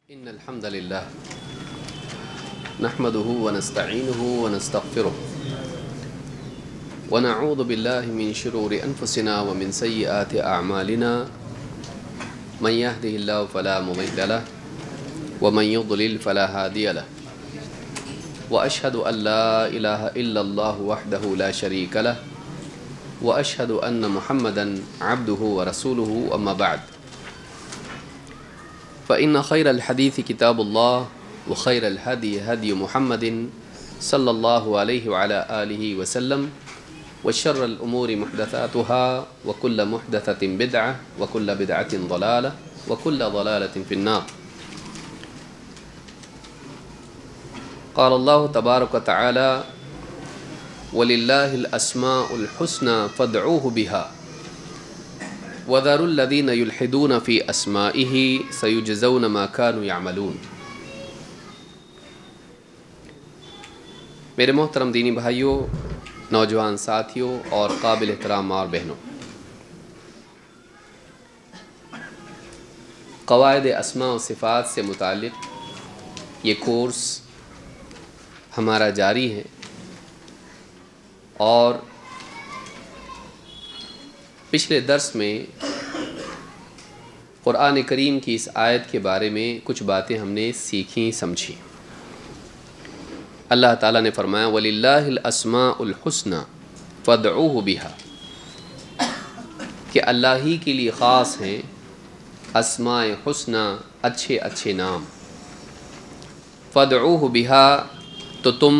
إن الحمد لله نحمده ونستعينه ونستغفره ونعوذ بالله من شرور أنفسنا ومن سيئات أعمالنا من يهده الله فلا مضل له ومن يضلل فلا هادي له وأشهد أن لا إله إلا الله وحده لا شريك له وأشهد أن محمدا عبده ورسوله أما بعد فإن خير الحديث كتاب الله وخير الهدي هدي محمد صلى الله عليه وعلى آله وسلم وشر الأمور محدثاتها وكل محدثة بدعة وكل بدعة ضلالة وكل ضلالة في النار. قال الله تبارك وتعالى ولله الأسماء الحسنى فادعوه بها وذروا الذين يلحدون في أسمائه سيجزون ما كانوا يعملون. میرے محترم دینی بھائیوں، نوجوان ساتھیوں اور قابل احترام ماں اور بہنوں، قواعد اسماء و صفات سے متعلق یہ کورس ہمارا جاری ہے اور پچھلے درس میں قرآن کریم کی اس آیت کے بارے میں کچھ باتیں ہم نے سیکھیں سمجھی. اللہ تعالیٰ نے فرمایا وَلِلَّهِ الْأَسْمَاءُ الْحُسْنَى فَادْعُوهُ بِهَا، کہ اللہ ہی کے لیے خاص ہیں اسماء حسنہ، اچھے اچھے نام. فَادْعُوهُ بِهَا، تو تم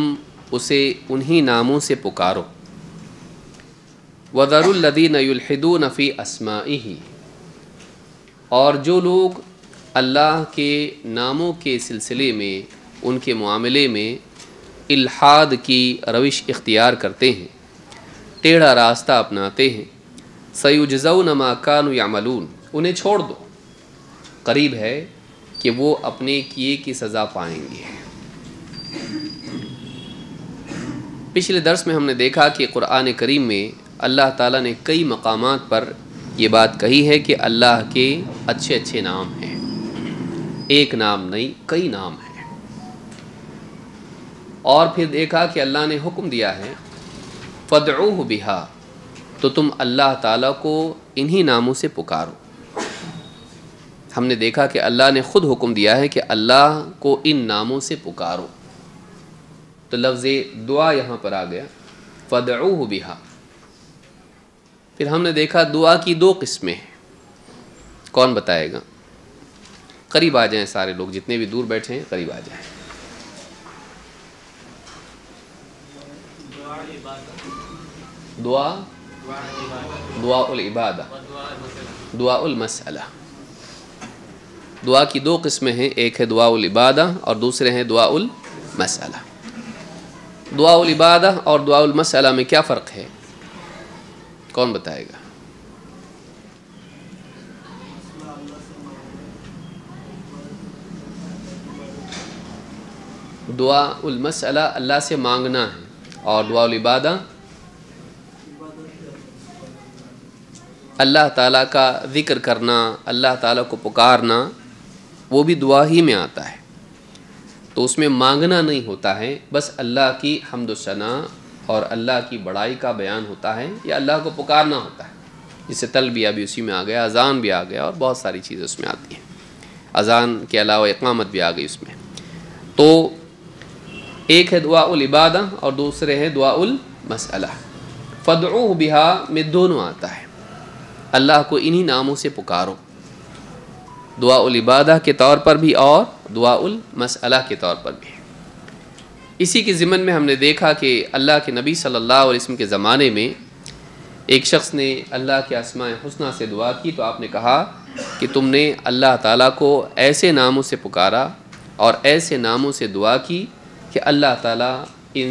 اسے انہی ناموں سے پکارو. وَذَرُوا الَّذِينَ يُلْحِدُونَ فِي أَسْمَائِهِ، اور جو لوگ اللہ کے ناموں کے سلسلے میں، ان کے معاملے میں الحاد کی روش اختیار کرتے ہیں، ٹیڑھا راستہ اپناتے ہیں، سَيُجْزَوْنَ مَا كَانُوا يَعْمَلُونَ، انہیں چھوڑ دو، قریب ہے کہ وہ اپنے کیے کی سزا پائیں گے. پچھلے درس میں ہم نے دیکھا کہ قرآن کریم میں اللہ تعالیٰ نے کئی مقامات پر یہ بات کہی ہے کہ اللہ کے اچھے اچھے نام ہیں. ایک نام نہیں، کئی نام ہیں. اور پھر دیکھا کہ اللہ نے حکم دیا ہے فَادْعُوهُ بِهَا، تو تم اللہ تعالیٰ کو انہی ناموں سے پکارو. ہم نے دیکھا کہ اللہ نے خود حکم دیا ہے کہ اللہ کو ان ناموں سے پکارو، تو لفظ دعا یہاں پر آ گیا فَادْعُوهُ بِهَا. پھر ہم نے دیکھا دعا کی دو قسمیں ہیں. کون بتائے گا؟ قریب آ جائیں سارے لوگ، جتنے بھی دور بیٹھے ہیں قریب آ جائیں. دعا العبادہ، دعا المسئلہ. دعا کی دو قسمیں ہیں، ایک ہے دعا العبادہ اور دوسرے ہیں دعا المسئلہ. دعا العبادہ اور دعا المسئلہ میں کیا فرق ہے؟ کون بتائے گا؟ دعا المسئلہ اللہ سے مانگنا ہے، اور دعا العبادہ اللہ تعالیٰ کا ذکر کرنا، اللہ تعالیٰ کو پکارنا، وہ بھی دعا ہی میں آتا ہے. تو اس میں مانگنا نہیں ہوتا ہے، بس اللہ کی حمد و ثنا اور اللہ کی بڑائی کا بیان ہوتا ہے، یا اللہ کو پکارنا ہوتا ہے. جس سے تلبیہ بھی اسی میں آ گیا، اذان بھی آ گیا، اور بہت ساری چیزیں اس میں آتی ہیں. اذان کے علاوہ اقامت بھی آ گئی اس میں. تو ایک ہے دعا العبادہ اور دوسرے ہے دعا المسئلہ. فَادْعُوهُ بِهَا میں دونوں آتا ہے، اللہ کو انہی ناموں سے پکارو، دعا العبادہ کے طور پر بھی اور دعا المسئلہ کے طور پر بھی. اسی کے ضمن میں ہم نے دیکھا کہ اللہ کے نبی صلی اللہ علیہ وسلم کے زمانے میں ایک شخص نے اللہ کے اسماء حسنہ سے دعا کی، تو آپ نے کہا کہ تم نے اللہ تعالیٰ کو ایسے ناموں سے پکارا اور ایسے ناموں سے دعا کی کہ اللہ تعالیٰ ان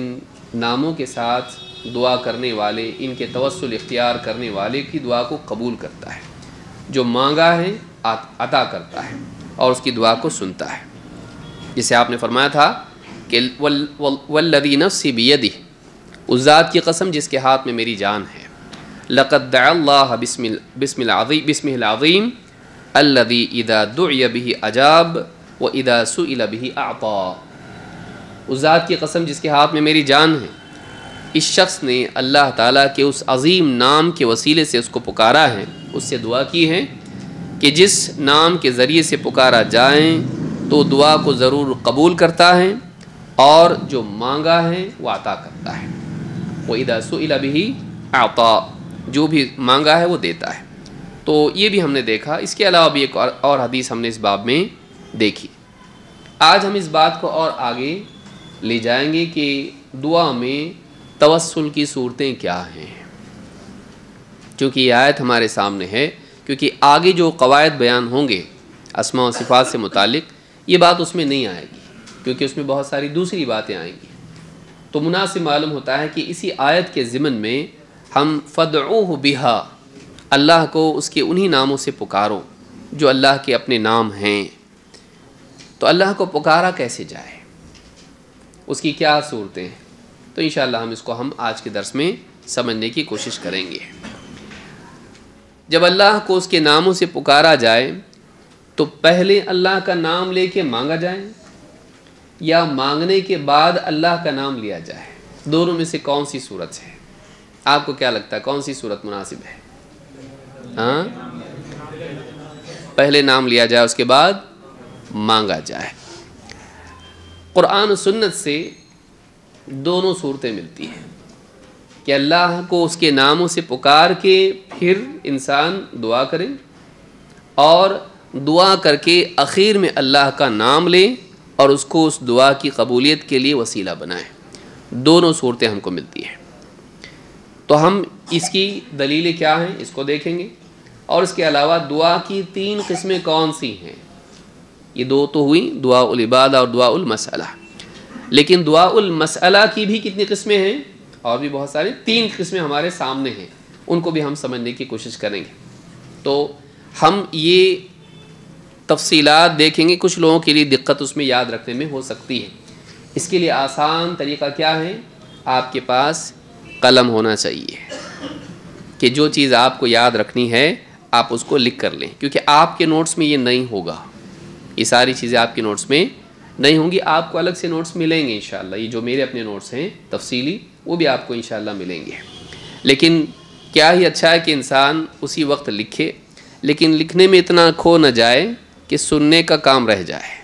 ناموں کے ساتھ دعا کرنے والے، ان کے توسل اختیار کرنے والے کی دعا کو قبول کرتا ہے. جو مانگا ہے عطا کرتا ہے اور اس کی دعا کو سنتا ہے. جسے آپ نے فرمایا تھا کہ والذی نفسی بیدہ، اس ذات کی قسم جس کے ہاتھ میں میری جان ہے، لقد دعا اللہ بسمہ العظیم الذي اذا دعی به اجاب وَإِذَا سُئِلَ بِهِ أَعْطَى۔ اس ذات کی قسم جس کے ہاتھ میں میری جان ہے، اس شخص نے اللہ تعالیٰ کے اس عظیم نام کے وسیلے سے اس کو پکارا ہے، اس سے دعا کی ہے کہ جس نام کے ذریعے سے پکارا جائیں تو دعا کو ضرور قبول کرتا ہے اور جو مانگا ہے وہ عطا کرتا ہے۔ وَإِذَا سُئِلَ بِهِ أَعْطَى، جو بھی مانگا ہے وہ دیتا ہے۔ تو یہ بھی ہم نے دیکھا۔ اس کے علاوہ بھی ایک اور حدیث ہم نے اس باب میں دیکھی۔ آج ہم اس بات کو اور آگے لے جائیں گے کہ دعا میں توسل کی صورتیں کیا ہیں، چونکہ یہ آیت ہمارے سامنے ہے، کیونکہ آگے جو قواعد بیان ہوں گے اسماء و صفات سے متعلق، یہ بات اس میں نہیں آئے گی، کیونکہ اس میں بہت ساری دوسری باتیں آئیں گی۔ تو مناسب معلوم ہوتا ہے کہ اسی آیت کے ضمن میں ہم فَادْعُوهُ بِهَا، اللہ کو اس کے انہی ناموں سے پکارو جو اللہ کے اپنے نام ہیں۔ تو اللہ کو پکارا کیسے جائے، اس کی کیا صورتیں ہیں، تو انشاءاللہ ہم آج کے درس میں سمجھنے کی کوشش کریں گے۔ جب اللہ کو اس کے ناموں سے پکارا جائے تو پہلے اللہ کا نام لے کے مانگا جائے یا مانگنے کے بعد اللہ کا نام لیا جائے، دونوں میں سے کون سی صورت ہے؟ آپ کو کیا لگتا ہے کون سی صورت مناسب ہے؟ ہاں، پہلے نام لیا جائے اس کے بعد مانگا جائے۔ قرآن و سنت سے دونوں صورتیں ملتی ہیں کہ اللہ کو اس کے ناموں سے پکار کے پھر انسان دعا کرے اور دعا کر کے اخیر میں اللہ کا نام لے اور اس کو اس دعا کی قبولیت کے لیے وسیلہ بنائے۔ دونوں صورتیں ہم کو ملتی ہیں۔ تو ہم اس کی دلیلیں کیا ہیں اس کو دیکھیں گے، اور اس کے علاوہ دعا کی 3 قسمیں کون سی ہیں۔ یہ 2 تو ہوئی، دعا العبادہ اور دعا المسئلہ، لیکن دعا المسئلہ کی بھی کتنی قسمیں ہیں؟ اور بھی بہت ساری، 3 قسمیں ہمارے سامنے ہیں، ان کو بھی ہم سمجھنے کی کوشش کریں گے۔ تو ہم یہ تفصیلات دیکھیں گے، کچھ لوگوں کے لیے دقت اس میں یاد رکھنے میں ہو سکتی ہے۔ اس کے لیے آسان طریقہ کیا ہے؟ آپ کے پاس قلم ہونا چاہیے کہ جو چیز آپ کو یاد رکھنی ہے آپ اس کو لکھ کر لیں، کیونکہ آپ کے نوٹس میں یہ نہیں ہوگا، یہ ساری چیزیں آپ کے نوٹس میں نہیں ہوں گی۔ آپ کو الگ سے نوٹس ملیں گے انشاءاللہ، یہ جو میرے اپنے نوٹس ہیں تفصیلی، وہ بھی آپ کو انشاءاللہ ملیں گے۔ لیکن کیا ہی اچھا ہے کہ انسان اسی وقت لکھے، لیکن لکھنے میں اتنا کھو نہ جائے کہ سننے کا کام رہ جائے۔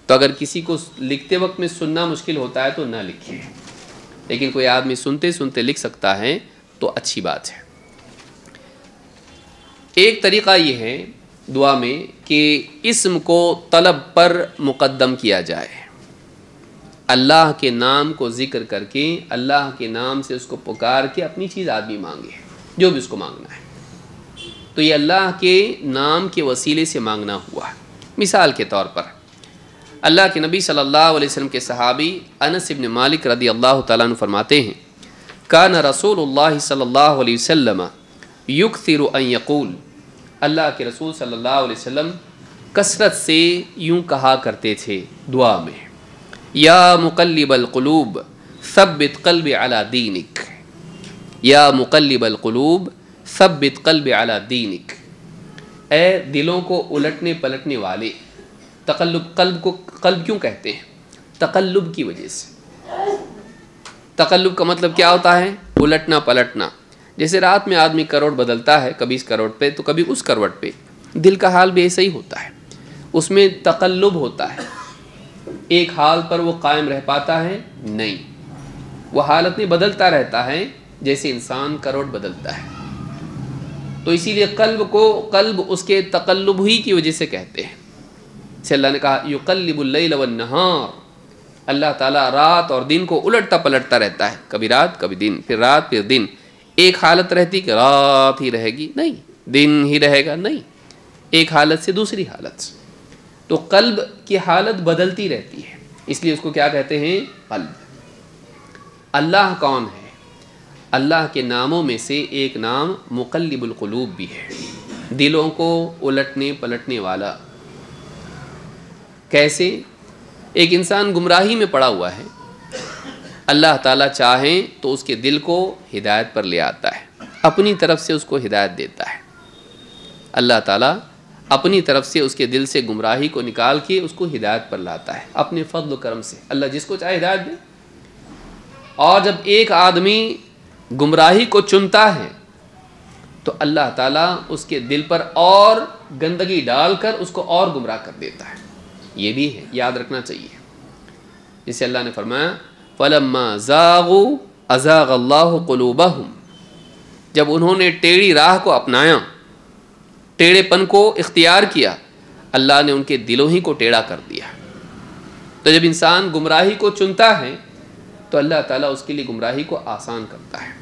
تو اگر کسی کو لکھتے وقت میں سننا مشکل ہوتا ہے تو نہ لکھے، لیکن کوئی آدمی سنتے سنتے لکھ سکتا ہے تو اچھی بات ہے۔ ایک طریقہ یہ ہے دعا میں کہ اسم کو طلب پر مقدم کیا جائے، اللہ کے نام کو ذکر کر کے اللہ کے نام سے اس کو پکار کے اپنی چیز آدمی مانگے جو بھی اس کو مانگنا ہے، تو یہ اللہ کے نام کے وسیلے سے مانگنا ہوا۔ مثال کے طور پر اللہ کے نبی صلی اللہ علیہ وسلم کے صحابی انس بن مالک رضی اللہ تعالیٰ عنہ فرماتے ہیں، کان رسول اللہ صلی اللہ علیہ وسلم یکثر ان یقول، اللہ کے رسول صلی اللہ علیہ وسلم کثرت سے یوں کہا کرتے تھے دعا میں، یا مقلب القلوب ثبت قلبی علی دینک، یا مقلب القلوب ثبت قلبی علی دینک، اے دلوں کو الٹنے پلٹنے والے۔ تقلب، قلب کو قلب کیوں کہتے ہیں؟ تقلب کی وجہ سے۔ تقلب کا مطلب کیا ہوتا ہے؟ الٹنا پلٹنا۔ جیسے رات میں آدمی کروٹ بدلتا ہے، کبھی اس کروٹ پہ تو کبھی اس کروٹ پہ، دل کا حال بھی ایسا ہی ہوتا ہے، اس میں تقلب ہوتا ہے، ایک حال پر وہ قائم رہ پاتا ہے نہیں، وہ حالت میں بدلتا رہتا ہے جیسے انسان کروٹ بدلتا ہے۔ تو اسی لیے قلب اس کے تقلب ہی کی وجہ سے کہتے ہیں۔ سے اللہ نے کہا یقلب اللیل والنہار، اللہ تعالیٰ رات اور دن کو الٹتا پلٹتا رہتا ہے، کبھی رات کبھی دن، پھر رات پھر دن۔ ایک حالت رہتی کہ رات ہی رہے گی نہیں، دن ہی رہے گا نہیں، ایک حالت سے دوسری حالت۔ تو قلب کی حالت بدلتی رہتی ہے، اس لیے اس کو کیا کہتے ہیں؟ قلب۔ اللہ کون ہے؟ اللہ کے ناموں میں سے ایک نام مقلب القلوب بھی ہے، دلوں کو الٹنے پلٹنے والا۔ کیسے؟ ایک انسان گمراہی میں پڑا ہوا ہے، اللہ تعالیٰ چاہیں تو اس کے دل کو ہدایت پر لے آتا ہے، اپنی طرف سے اس کو ہدایت دیتا ہے۔ اللہ تعالیٰ اپنی طرف سے اس کے دل سے گمراہی کو نکال کے اس کو ہدایت پر لاتا ہے اپنے فضل و کرم سے. اللہ جس کو چاہے ہدایت دے. اور جب ایک آدمی گمراہی کو چنتا ہے تو اللہ تعالیٰ اس کے دل پر اور گندگی ڈال کر اس کو اور گمراہ کر دیتا ہے. یہ بھی ہے، یاد رکھنا چاہیے. جسے اللہ نے فرمایا فَلَمَّا زَاغُوا أَزَاغَ اللَّهُ قُلُوبَهُمْ، جب انہوں نے ٹیڑھی راہ کو اپنایا، ٹیڑھے پن کو اختیار کیا، اللہ نے ان کے دلوں ہی کو ٹیڑھا کر دیا. تو جب انسان گمراہی کو چنتا ہے تو اللہ تعالیٰ اس کے لیے گمراہی کو آسان کرتا ہے.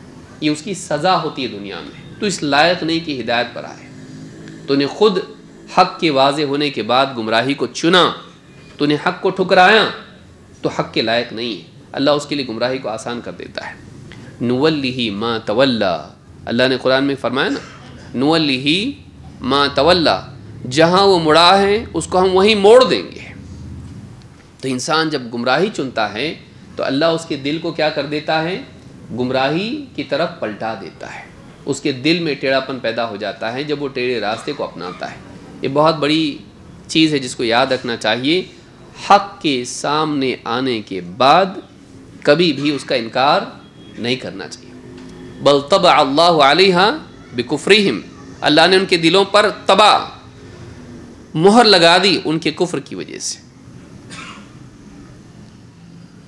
یہ اس کی سزا ہوتی ہے دنیا میں. تو اس لائق نہیں کہ ہدایت پر آئے. تو نے خود حق کے واضح ہونے کے بعد گمراہی کو چنا، تو نے حق کو ٹھکرایا تو حق کے لائق نہیں ہے. اللہ اس کے لیے گمراہی کو آسان کر دیتا ہے. نُوَلِّهِ مَا تَوَلَّى، اللہ نے قرآن میں فرمایا نا، نُوَلِّهِ مَا تَوَلَّى، جہاں وہ مڑا ہے اس کو ہم وہیں موڑ دیں گے. تو انسان جب گمراہی چنتا ہے تو اللہ اس کے دل کو کیا کر دیتا ہے؟ گمراہی کی طرف پلٹا دیتا ہے. اس کے دل میں ٹیڑھا پن پیدا ہو جاتا ہے جب وہ ٹیڑھے راستے کو اپناتا ہے. یہ بہت بڑی چیز ہے جس کو یاد رکھنا چاہیے. حق کے سامنے آنے کے بعد کبھی بھی اس کا انکار نہیں کرنا چاہیے. بل طبع اللہ علیہا بکفرہم، اللہ نے ان کے دلوں پر طبع، مہر لگا دی ان کے کفر کی وجہ سے.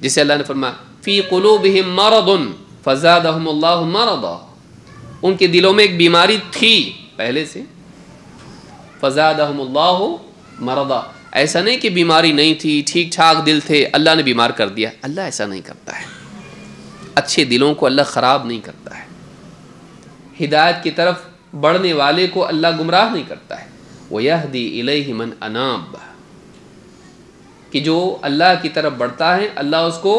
جسے اللہ نے فرمایا فی قلوبہم مرض فزادہم اللہ مرضا، ان کے دلوں میں ایک بیماری تھی پہلے سے. فزادہم اللہ مرضا، ایسا نہیں کہ بیماری نہیں تھی، ٹھیک ٹھاک دل تھے، اللہ نے بیمار کر دیا. اللہ ایسا نہیں کرتا ہے. اچھے دلوں کو اللہ خراب نہیں کرتا ہے. ہدایت کی طرف بڑھنے والے کو اللہ گمراہ نہیں کرتا ہے. وَيَهْدِي إِلَيْهِ مَنْ أَنَابَ، کہ جو اللہ کی طرف بڑھتا ہے اللہ اس کو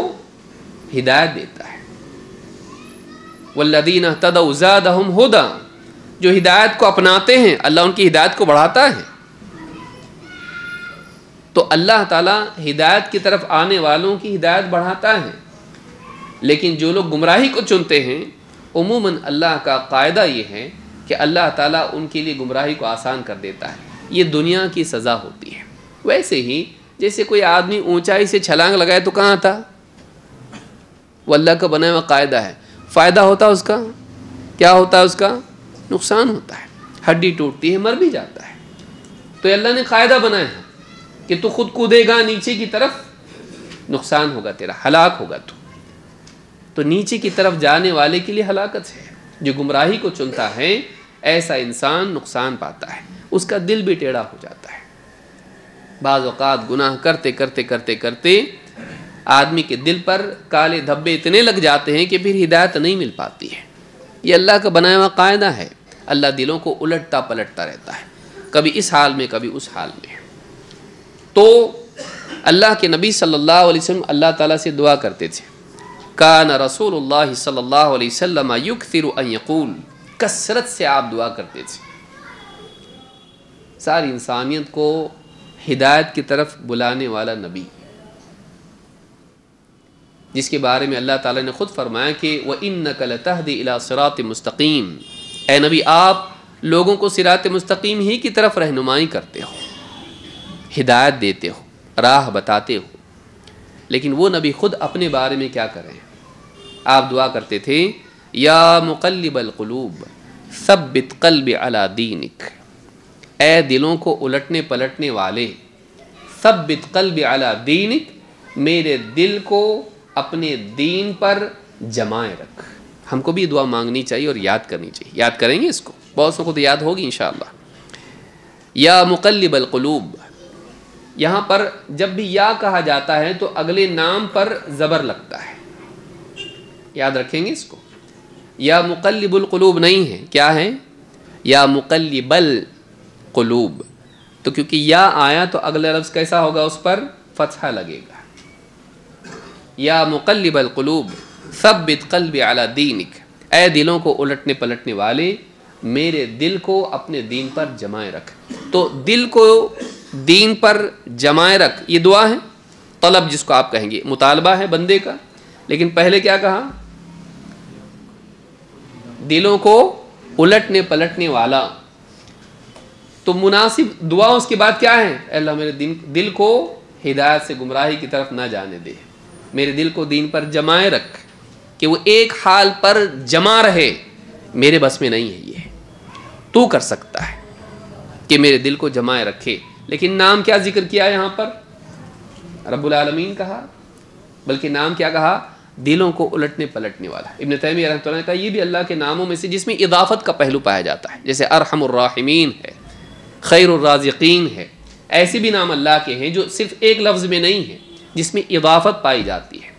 ہدایت دیتا ہے. وَالَّذِينَ اهْتَدَوْا زَادَهُمْ هُدًى، جو ہدایت کو اپناتے ہیں اللہ ان کی ہدایت کو بڑھاتا ہے. تو اللہ تعالیٰ ہدایت کی طرف آنے والوں کی ہدایت بڑھاتا ہے. لیکن جو لوگ گمراہی کو چنتے ہیں عموماً اللہ کا قاعدہ یہ ہے کہ اللہ تعالیٰ ان کے لیے گمراہی کو آسان کر دیتا ہے. یہ دنیا کی سزا ہوتی ہے. ویسے ہی جیسے کوئی آدمی اونچائی سے چھلانگ لگائے تو کہاں تھا؟ وہ اللہ کا بنایا ہوا قاعدہ ہے. فائدہ ہوتا ہے اس کا، کیا ہوتا ہے اس کا؟ نقصان ہوتا ہے. ہڈی ٹوٹتی ہے، مر بھی جاتا ہے. تو اللہ نے قاعدہ بنایا ہے کہ تو خود کودے گا نیچے کی طرف، نقصان ہوگا تیرا، ہلاک ہوگا تو نیچے کی طرف جانے والے کے لیے ہلاکت ہے. جو گمراہی کو چنتا ہے ایسا انسان نقصان پاتا ہے، اس کا دل بھی ٹیڑھا ہو جاتا ہے. بعض اوقات گناہ کرتے کرتے کرتے کرتے آدمی کے دل پر کالے دھبے اتنے لگ جاتے ہیں کہ پھر ہدایت نہیں مل پاتی ہے. یہ اللہ کا بنایا ہوا قاعدہ ہے. اللہ دلوں کو الٹتا پلٹتا رہتا ہے، کبھی اس حال میں کبھی اس حال میں. تو اللہ کے نبی صلی اللہ علیہ وسلم اللہ تعالیٰ سے دعا کرتے تھے. کان رسول اللہ صلی اللہ علیہ وسلم یکثر ان یقول، کثرت سے آپ دعا کرتے تھے. ساری انسانیت کو ہدایت کی طرف بلانے والا نبی، جس کے بارے میں اللہ تعالیٰ نے خود فرمایا کہ وَإِنَّكَ لَتَهْدِي إِلَى صِرَاطٍ مُسْتَقِيمٍ، اے نبی آپ لوگوں کو صراط مستقیم ہی کی طرف رہنمائی کرتے ہو، ہدایت دیتے ہو، راہ بتاتے ہو. لیکن وہ نبی خود اپنے بارے میں کیا کریں؟ آپ دعا کرتے تھے یا مقلب القلوب ثبت قلبی علی دینک، اے دلوں کو الٹنے پلٹنے والے، ثبت قلبی علی دینک، میرے دل کو اپنے دین پر جمائے رکھ. ہم کو بھی دعا مانگنی چاہیے اور یاد کرنی چاہیے. یاد کریں گے اس کو، بہت سو کو تو یاد ہوگی انشاءاللہ. یا مقلب القلوب، یہاں پر جب بھی یا کہا جاتا ہے تو اگلے نام پر زبر لگتا ہے. یاد رکھیں گے اس کو. یا مقلب القلوب نہیں ہے، کیا ہے؟ یا مقلب القلوب. تو کیونکہ یا آیا تو اگلا لفظ کیسا ہوگا؟ اس پر فتحہ لگے گا. یا مقلب القلوب ثبت قلبی علی دینک، اے دلوں کو الٹنے پلٹنے والے میرے دل کو اپنے دین پر جمائے رکھ. تو دل کو دین پر جمائے رکھ، یہ دعا ہے، طلب جس کو آپ کہیں گے، مطالبہ ہے بندے کا. لیکن پہلے کیا کہا؟ دلوں کو الٹنے پلٹنے والا. تو مناسب دعا اس کے بعد کیا ہے؟ اے اللہ میرے دل کو ہدایت سے گمراہی کی طرف نہ جانے دے، میرے دل کو دین پر جمائے رکھ کہ وہ ایک حال پر جمع رہے، میرے بس میں نہیں ہے، یہ تو کر سکتا ہے کہ میرے دل کو جمائے رکھے۔ لیکن نام کیا ذکر کیا یہاں پر؟ رب العالمین کہا، بلکہ نام کیا کہا؟ دلوں کو الٹنے پلٹنے والا۔ ابن تیمیہ رحمۃ اللہ نے کہا یہ بھی اللہ کے ناموں میں سے جس میں اضافت کا پہلو پایا جاتا ہے، جیسے ارحم الراحمین ہے، خیر الرازقین ہے، ایسے بھی نام اللہ کے ہیں جو صرف ایک لفظ میں نہیں ہے، جس میں اضافت پائی جاتی ہے۔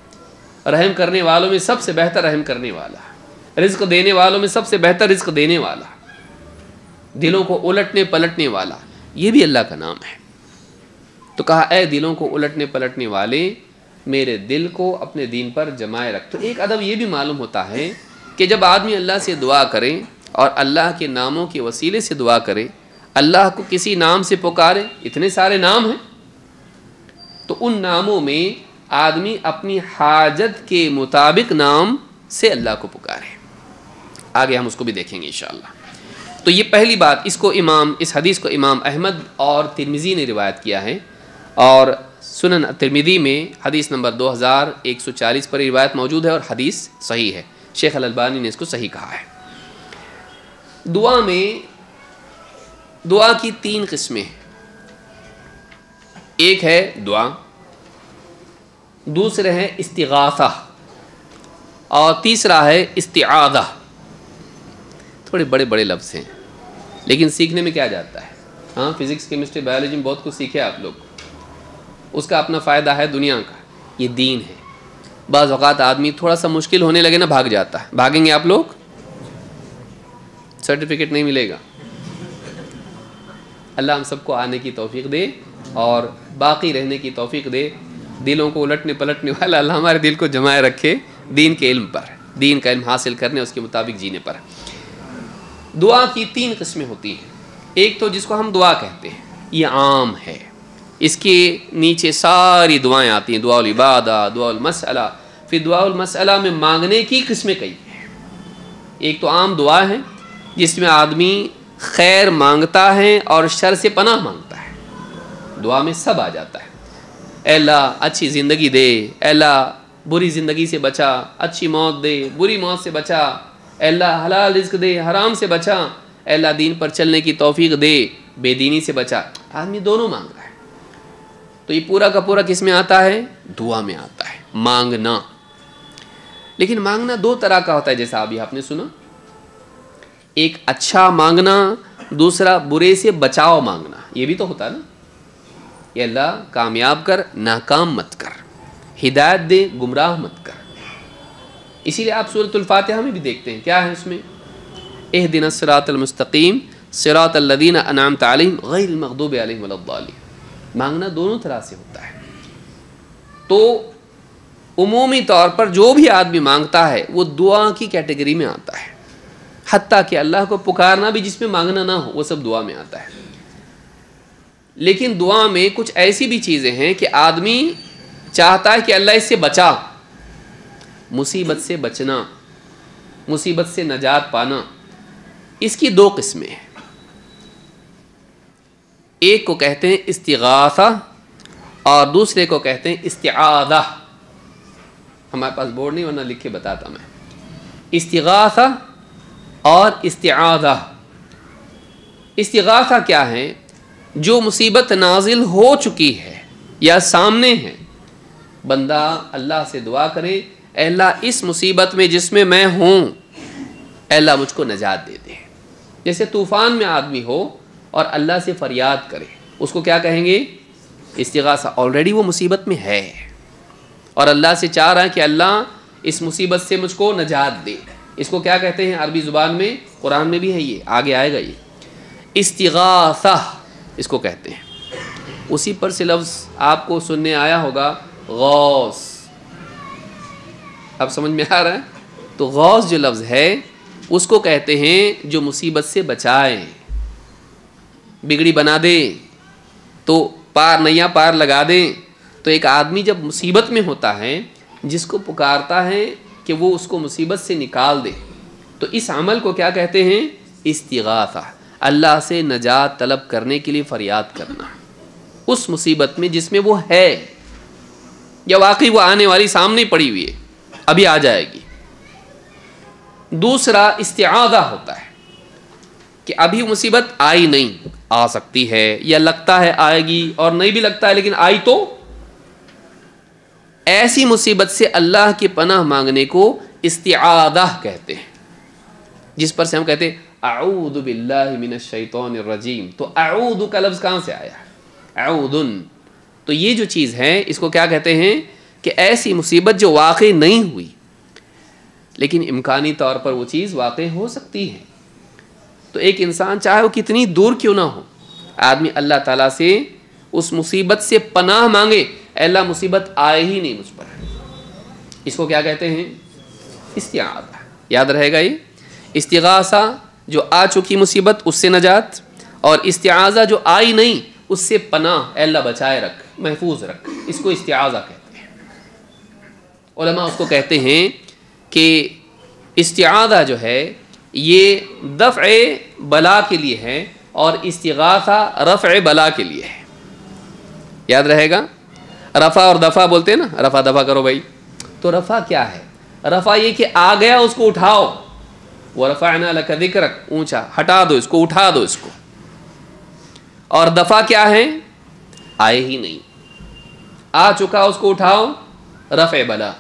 رحم کرنے والوں میں سب سے بہتر رحم کرنے والا، رزق دینے والوں میں سب سے بہتر رزق دینے والا، دلوں کو الٹنے پلٹنے والا، یہ بھی اللہ کا نام ہے۔ تو کہا اے دلوں کو الٹنے پلٹنے والے، میرے دل کو اپنے دین پر جمائے رکھ۔ تو ایک ادب یہ بھی معلوم ہوتا ہے کہ جب آدمی اللہ سے دعا کرے اور اللہ کے ناموں کے وسیلے سے دعا کرے، اللہ کو کسی نام سے پکارے، اتنے سارے نام ہیں، تو ان ناموں میں آدمی اپنی حاجت کے مطابق نام سے اللہ کو پکارے۔ آگے ہم اس کو بھی دیکھیں گے انشاءاللہ۔ تو یہ پہلی بات، اس حدیث کو امام احمد اور ترمذی نے روایت کیا ہے، اور سنن ترمذی میں حدیث نمبر 2140 پر روایت موجود ہے اور حدیث صحیح ہے۔ شیخ الالبانی نے اس کو صحیح کہا ہے۔ دعا کی 3 قسمیں ہیں۔ ایک ہے دعا، دوسرے ہے استغاثہ، اور تیسرا ہے استعاذہ۔ تھوڑے بڑے بڑے لفظ ہیں لیکن سیکھنے میں کیا جاتا ہے؟ ہاں، فزکس کیمسٹری بایولوجی میں بہت کچھ سیکھے آپ لوگ، اس کا اپنا فائدہ ہے دنیا کا، یہ دین ہے۔ بعض اوقات آدمی تھوڑا سا مشکل ہونے لگے نا بھاگ جاتا ہے۔ بھاگیں گے آپ لوگ؟ سرٹیفکیٹ نہیں ملے گا۔ اللہ ہم سب کو آنے کی توفیق دے اور باقی رہنے کی توفیق دے۔ دلوں کو الٹنے پلٹنے والا اللہ ہمارے دل کو جمائے رکھے دین کے علم پر، دین کا علم حاصل کرنے، اس کے مطابق جینے پر۔ دعا کی 3 قسمیں ہوتی ہیں۔ ایک تو جس کو ہم دعا کہتے ہیں، یہ عام ہے، اس کے نیچے ساری دعائیں آتی ہیں، دعا العبادہ، دعا المسئلہ۔ پھر دعا المسئلہ میں مانگنے کی قسمیں کئی ہیں۔ ایک تو عام دعا ہے جس میں آدمی خیر مانگتا ہے اور شر سے پناہ مانگتا ہے، دعا میں سب آ جاتا ہے۔ اے اللہ اچھی زندگی دے، اے اللہ بری زندگی سے بچا، اچھی موت دے، بری موت سے بچا، اے اللہ حلال رزق دے، حرام سے بچا، اے اللہ دین پر چلنے کی توفیق دے، بے دینی سے بچا۔ آدمی دونوں مانگ رہا ہے۔ تو یہ پورا کا پورا کس میں آتا ہے؟ دعا میں آتا ہے، مانگنا۔ لیکن مانگنا 2 طرح کا ہوتا ہے، جیسا ابھی آپ نے سنا، ایک اچھا مانگنا، دوسرا برے سے بچاؤ مانگنا۔ یہ بھی تو ہوتا ہے نا، یہ اللہ کامیاب کر، ناکام مت کر، ہدایت دے، گمراہ مت کر۔ اسی لیے آپ سورۃ الفاتحہ میں بھی دیکھتے ہیں، کیا ہے اس میں؟ اہدنا الصراط المستقیم صراط الذین انعمت علیہم غیر المغضوب علیہم ولا الضالین۔ مانگنا دونوں طرح سے ہوتا ہے۔ تو عمومی طور پر جو بھی آدمی مانگتا ہے وہ دعا کی کیٹیگری میں آتا ہے، حتیٰ کہ اللہ کو پکارنا بھی جس میں مانگنا نہ ہو وہ سب دعا میں آتا ہے۔ لیکن دعا میں کچھ ایسی بھی چیزیں ہیں کہ آدمی چاہتا ہے کہ اللہ اس سے بچا، مصیبت سے بچنا، مصیبت سے نجات پانا۔ اس کی 2 قسمیں ہیں، ایک کو کہتے ہیں استغاثہ اور دوسرے کو کہتے ہیں استعاذہ۔ ہمارے پاس بورڈ نہیں ورنہ لکھ کے بتاتا میں۔ استغاثہ اور استعاذہ۔ استغاثہ کیا ہے؟ جو مصیبت نازل ہو چکی ہے یا سامنے ہے، بندہ اللہ سے دعا کرے، اے اللہ اس مصیبت میں جس میں میں ہوں، اے اللہ مجھ کو نجات دے دے۔ جیسے طوفان میں آدمی ہو اور اللہ سے فریاد کرے، اس کو کیا کہیں گے؟ استغاثہ۔ آلریڈی وہ مصیبت میں ہے اور اللہ سے چاہ رہا ہے کہ اللہ اس مصیبت سے مجھ کو نجات دے۔ اس کو کیا کہتے ہیں عربی زبان میں؟ قرآن میں بھی ہے، یہ آگے آئے گا، یہ استغاثہ اس کو کہتے ہیں۔ اسی پر سے لفظ آپ کو سننے آیا ہوگا غوث۔ اب سمجھ میں آ رہا ہے؟ تو غوث جو لفظ ہے اس کو کہتے ہیں جو مصیبت سے بچائے، بگڑی بنا دے، تو نیا پار لگا دے۔ تو ایک آدمی جب مصیبت میں ہوتا ہے، جس کو پکارتا ہے کہ وہ اس کو مصیبت سے نکال دے، تو اس عمل کو کیا کہتے ہیں؟ استغاثہ۔ اللہ سے نجات طلب کرنے کے لیے فریاد کرنا اس مصیبت میں جس میں وہ ہے، یا واقعی وہ آنے والی سامنے پڑی ہوئی ہے، ابھی آ جائے گی۔ دوسرا استعاذہ ہوتا ہے کہ ابھی مصیبت آئی نہیں، آ سکتی ہے، یا لگتا ہے آئے گی، اور نہیں بھی لگتا ہے لیکن آئی تو۔ ایسی مصیبت سے اللہ کی پناہ مانگنے کو استعاذہ کہتے ہیں، جس پر سے ہم کہتے ہیں اعوذ باللہ من الشیطان الرجیم۔ تو اعوذ کا لفظ کہاں سے آیا؟ اعوذن۔ تو یہ جو چیز ہے اس کو کیا کہتے ہیں کہ ایسی مصیبت جو واقع نہیں ہوئی لیکن امکانی طور پر وہ چیز واقع ہو سکتی ہے۔ تو ایک انسان چاہے وہ کتنی دور کیوں نہ ہو، آدمی اللہ تعالیٰ سے اس مصیبت سے پناہ مانگے، اے اللہ مصیبت آئے ہی نہیں مجھ پر، اس کو کیا کہتے ہیں؟ استعاذہ۔ یاد رہے گا یہ، استغاثہ جو آ چکی مصیبت اس سے نجات، اور استعاذہ جو آئی نہیں اس سے پناہ، اے اللہ بچائے رکھ، محفوظ رکھ، اس کو استعاذہ کہتے ہیں۔ علماء اس کو کہتے ہیں کہ استعاذہ جو ہے یہ دفع بلا کے لیے ہے، اور استغاثہ رفع بلا کے لیے ہے۔ یاد رہے گا، رفع اور دفع بولتے ہیں نا، رفع دفع کرو بھائی۔ تو رفع کیا ہے؟ رفع یہ کہ آ گیا اس کو اٹھاؤ، وَرَفَعْنَا لَكَ ذِكْرَكَ، اونچا، ہٹا دو اس کو، اٹھا دو اس کو۔ اور دفع کیا ہے؟ آئے ہی نہیں، آ چکا اس کو اٹھاؤ، رفع بلا۔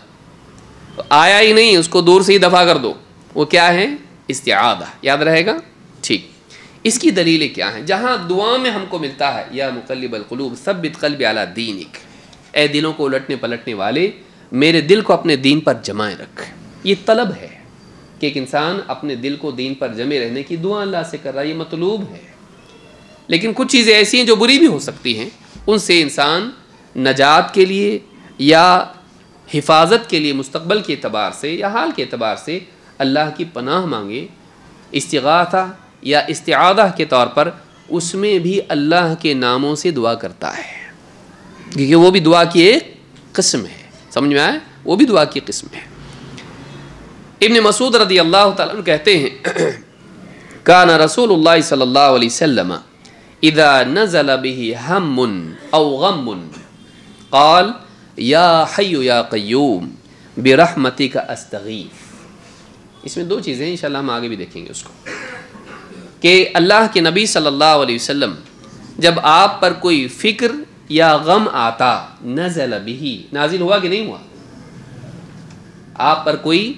تو آیا ہی نہیں اس کو دور سے ہی دفع کر دو، وہ کیا ہے؟ استعاذہ۔ یاد رہے گا؟ ٹھیک۔ اس کی دلیلیں کیا ہیں؟ جہاں دعا میں ہم کو ملتا ہے یا مقلب القلوب ثبت قلبی علی دینک، اے دلوں کو الٹنے پلٹنے والے میرے دل کو اپنے دین پر جمائے رکھ۔ یہ طلب ہے کہ ایک انسان اپنے دل کو دین پر جمے رہنے کی دعا اللہ سے کر رہا ہے، یہ مطلوب ہے۔ لیکن کچھ چیزیں ایسی ہیں جو بری بھی ہو سکتی ہیں، ان سے انسان نجات کے لیے یا حفاظت کے لیے مستقبل کے اعتبار سے یا حال کے اعتبار سے اللہ کی پناہ مانگے۔ استغاثہ یا استعاذہ کے طور پر اس میں بھی اللہ کے ناموں سے دعا کرتا ہے، کیونکہ وہ بھی دعا کی ایک قسم ہے۔ سمجھ میں آئے؟ وہ بھی دعا کی قسم ہے۔ ابن مسعود رضی اللہ تعالیٰ عنہ کہتے ہیں کان رسول اللہ صلی اللہ علیہ وسلم اذا نزل به ہم او غم قال یا حی یا قیوم برحمتک استغیث۔ اس میں دو چیزیں ہیں، انشاءاللہ ہم آگے بھی دیکھیں گے اس کو، کہ اللہ کے نبی صلی اللہ علیہ وسلم جب آپ پر کوئی فکر یا غم آتا، نزل به، نازل ہوا کہ نہیں ہوا؟ آپ پر کوئی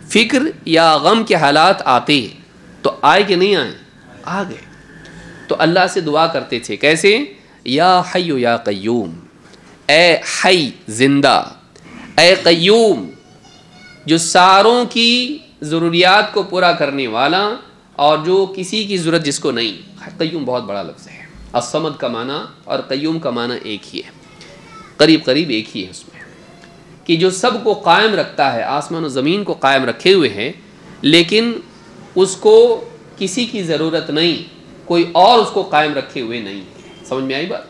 فکر یا غم کے حالات آتے تو آئے کہ نہیں آئے؟ آ گئے۔ تو اللہ سے دعا کرتے تھے، کیسے؟ یا حی یا قیوم، اے حی زندہ، اے قیوم جو ساروں کی ضروریات کو پورا کرنے والا اور جو کسی کی ضرورت جس کو نہیں۔ قیوم بہت بڑا لفظ ہے، الصمد کا معنی اور قیوم کا معنی ایک ہی ہے، قریب قریب ایک ہی ہے اس میں، کہ جو سب کو قائم رکھتا ہے، آسمان و زمین کو قائم رکھے ہوئے ہیں، لیکن اس کو کسی کی ضرورت نہیں، کوئی اور اس کو قائم رکھے ہوئے نہیں ہے۔ سمجھ میں آئی بات؟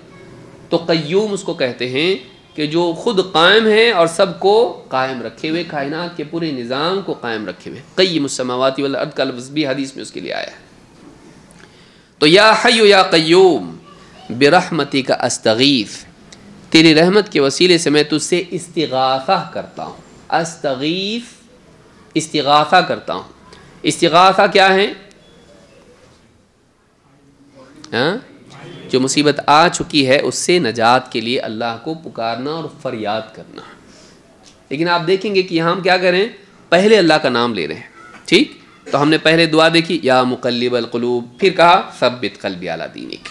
تو قیوم اس کو کہتے ہیں کہ جو خود قائم ہے اور سب کو قائم رکھے ہوئے، کائنات کے پورے نظام کو قائم رکھے ہوئے۔ قیم السماوات والارض کا لفظ بھی حدیث میں اس کے لیے آیا ہے۔ تو یا حی یا قیوم برحمتک استغیث، تیری رحمت کے وسیلے سے میں تجھ سے استغاثہ کرتا ہوں۔ استغیث، استغاثہ کرتا ہوں۔ استغاثہ کیا ہے؟ جو مصیبت آ چکی ہے اس سے نجات کے لیے اللہ کو پکارنا اور فریاد کرنا۔ لیکن آپ دیکھیں گے کہ یہاں ہم کیا کریں؟ پہلے اللہ کا نام لے رہے ہیں، ٹھیک؟ تو ہم نے پہلے دعا دیکھی یا مقلب القلوب، پھر کہا ثبت قلبی علی دینک۔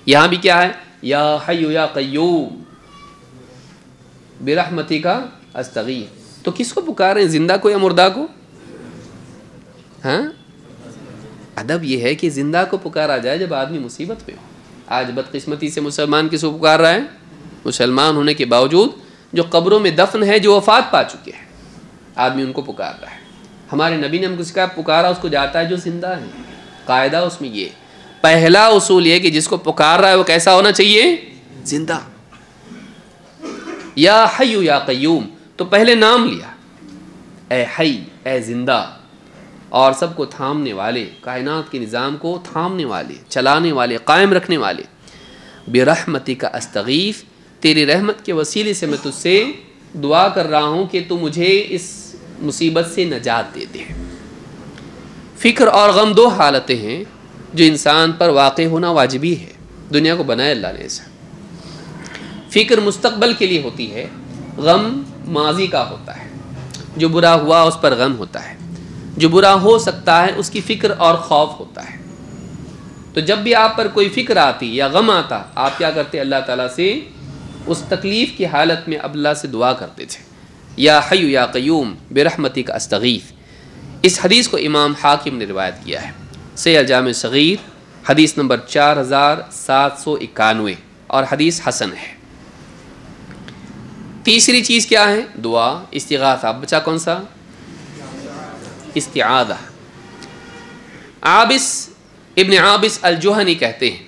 یہاں بھی کیا ہے؟ یا حی یا قیوم برحمتک استغیث۔ تو کس کو پکار رہے ہیں، زندہ کو یا مردہ کو؟ ہاں، ادب یہ ہے کہ زندہ کو پکارا جائے جب آدمی مصیبت میں ہو۔ آج بدقسمتی سے مسلمان کس کو پکار رہا ہے؟ مسلمان ہونے کے باوجود جو قبروں میں دفن ہے، جو وفات پا چکے ہیں، آدمی ان کو پکار رہا ہے۔ ہمارے نبی نے ہم کو سکھایا پکارا اس کو جاتا ہے جو زندہ ہے۔ قاعدہ اس میں یہ پہلا اصول یہ کہ جس کو پکار رہا ہے وہ کیسا ہونا چاہیے؟ زندہ۔ یا حی یا قیوم، تو پہلے نام لیا، اے حی، اے زندہ، اور سب کو تھامنے والے، کائنات کے نظام کو تھامنے والے، چلانے والے، قائم رکھنے والے، برحمتک استغیث، تیری رحمت کے وسیلے سے میں تجھ سے دعا کر رہا ہوں کہ تو مجھے اس مصیبت سے نجات دے دے۔ فکر اور غم دو حالتیں ہیں جو انسان پر واقع ہونا واجبی ہے، دنیا کو بنایا اللہ نے ایسا۔ فکر مستقبل کے لیے ہوتی ہے، غم ماضی کا ہوتا ہے، جو برا ہوا اس پر غم ہوتا ہے، جو برا ہو سکتا ہے اس کی فکر اور خوف ہوتا ہے۔ تو جب بھی آپ پر کوئی فکر آتی یا غم آتا، آپ کیا کرتے؟ اللہ تعالیٰ سے اس تکلیف کی حالت میں اب اللہ سے دعا کرتے تھے، یا حی یا قیوم برحمتک استغیث۔ اس حدیث کو امام حاکم نے روایت کیا ہے، صحیح الجامع صغیر حدیث نمبر 4791، اور حدیث حسن ہے۔ تیسری چیز کیا ہے؟ دعا، استغاثہ۔ بچا کون سا؟ استعاذہ۔ عابس ابن عابس الجہنی کہتے ہیں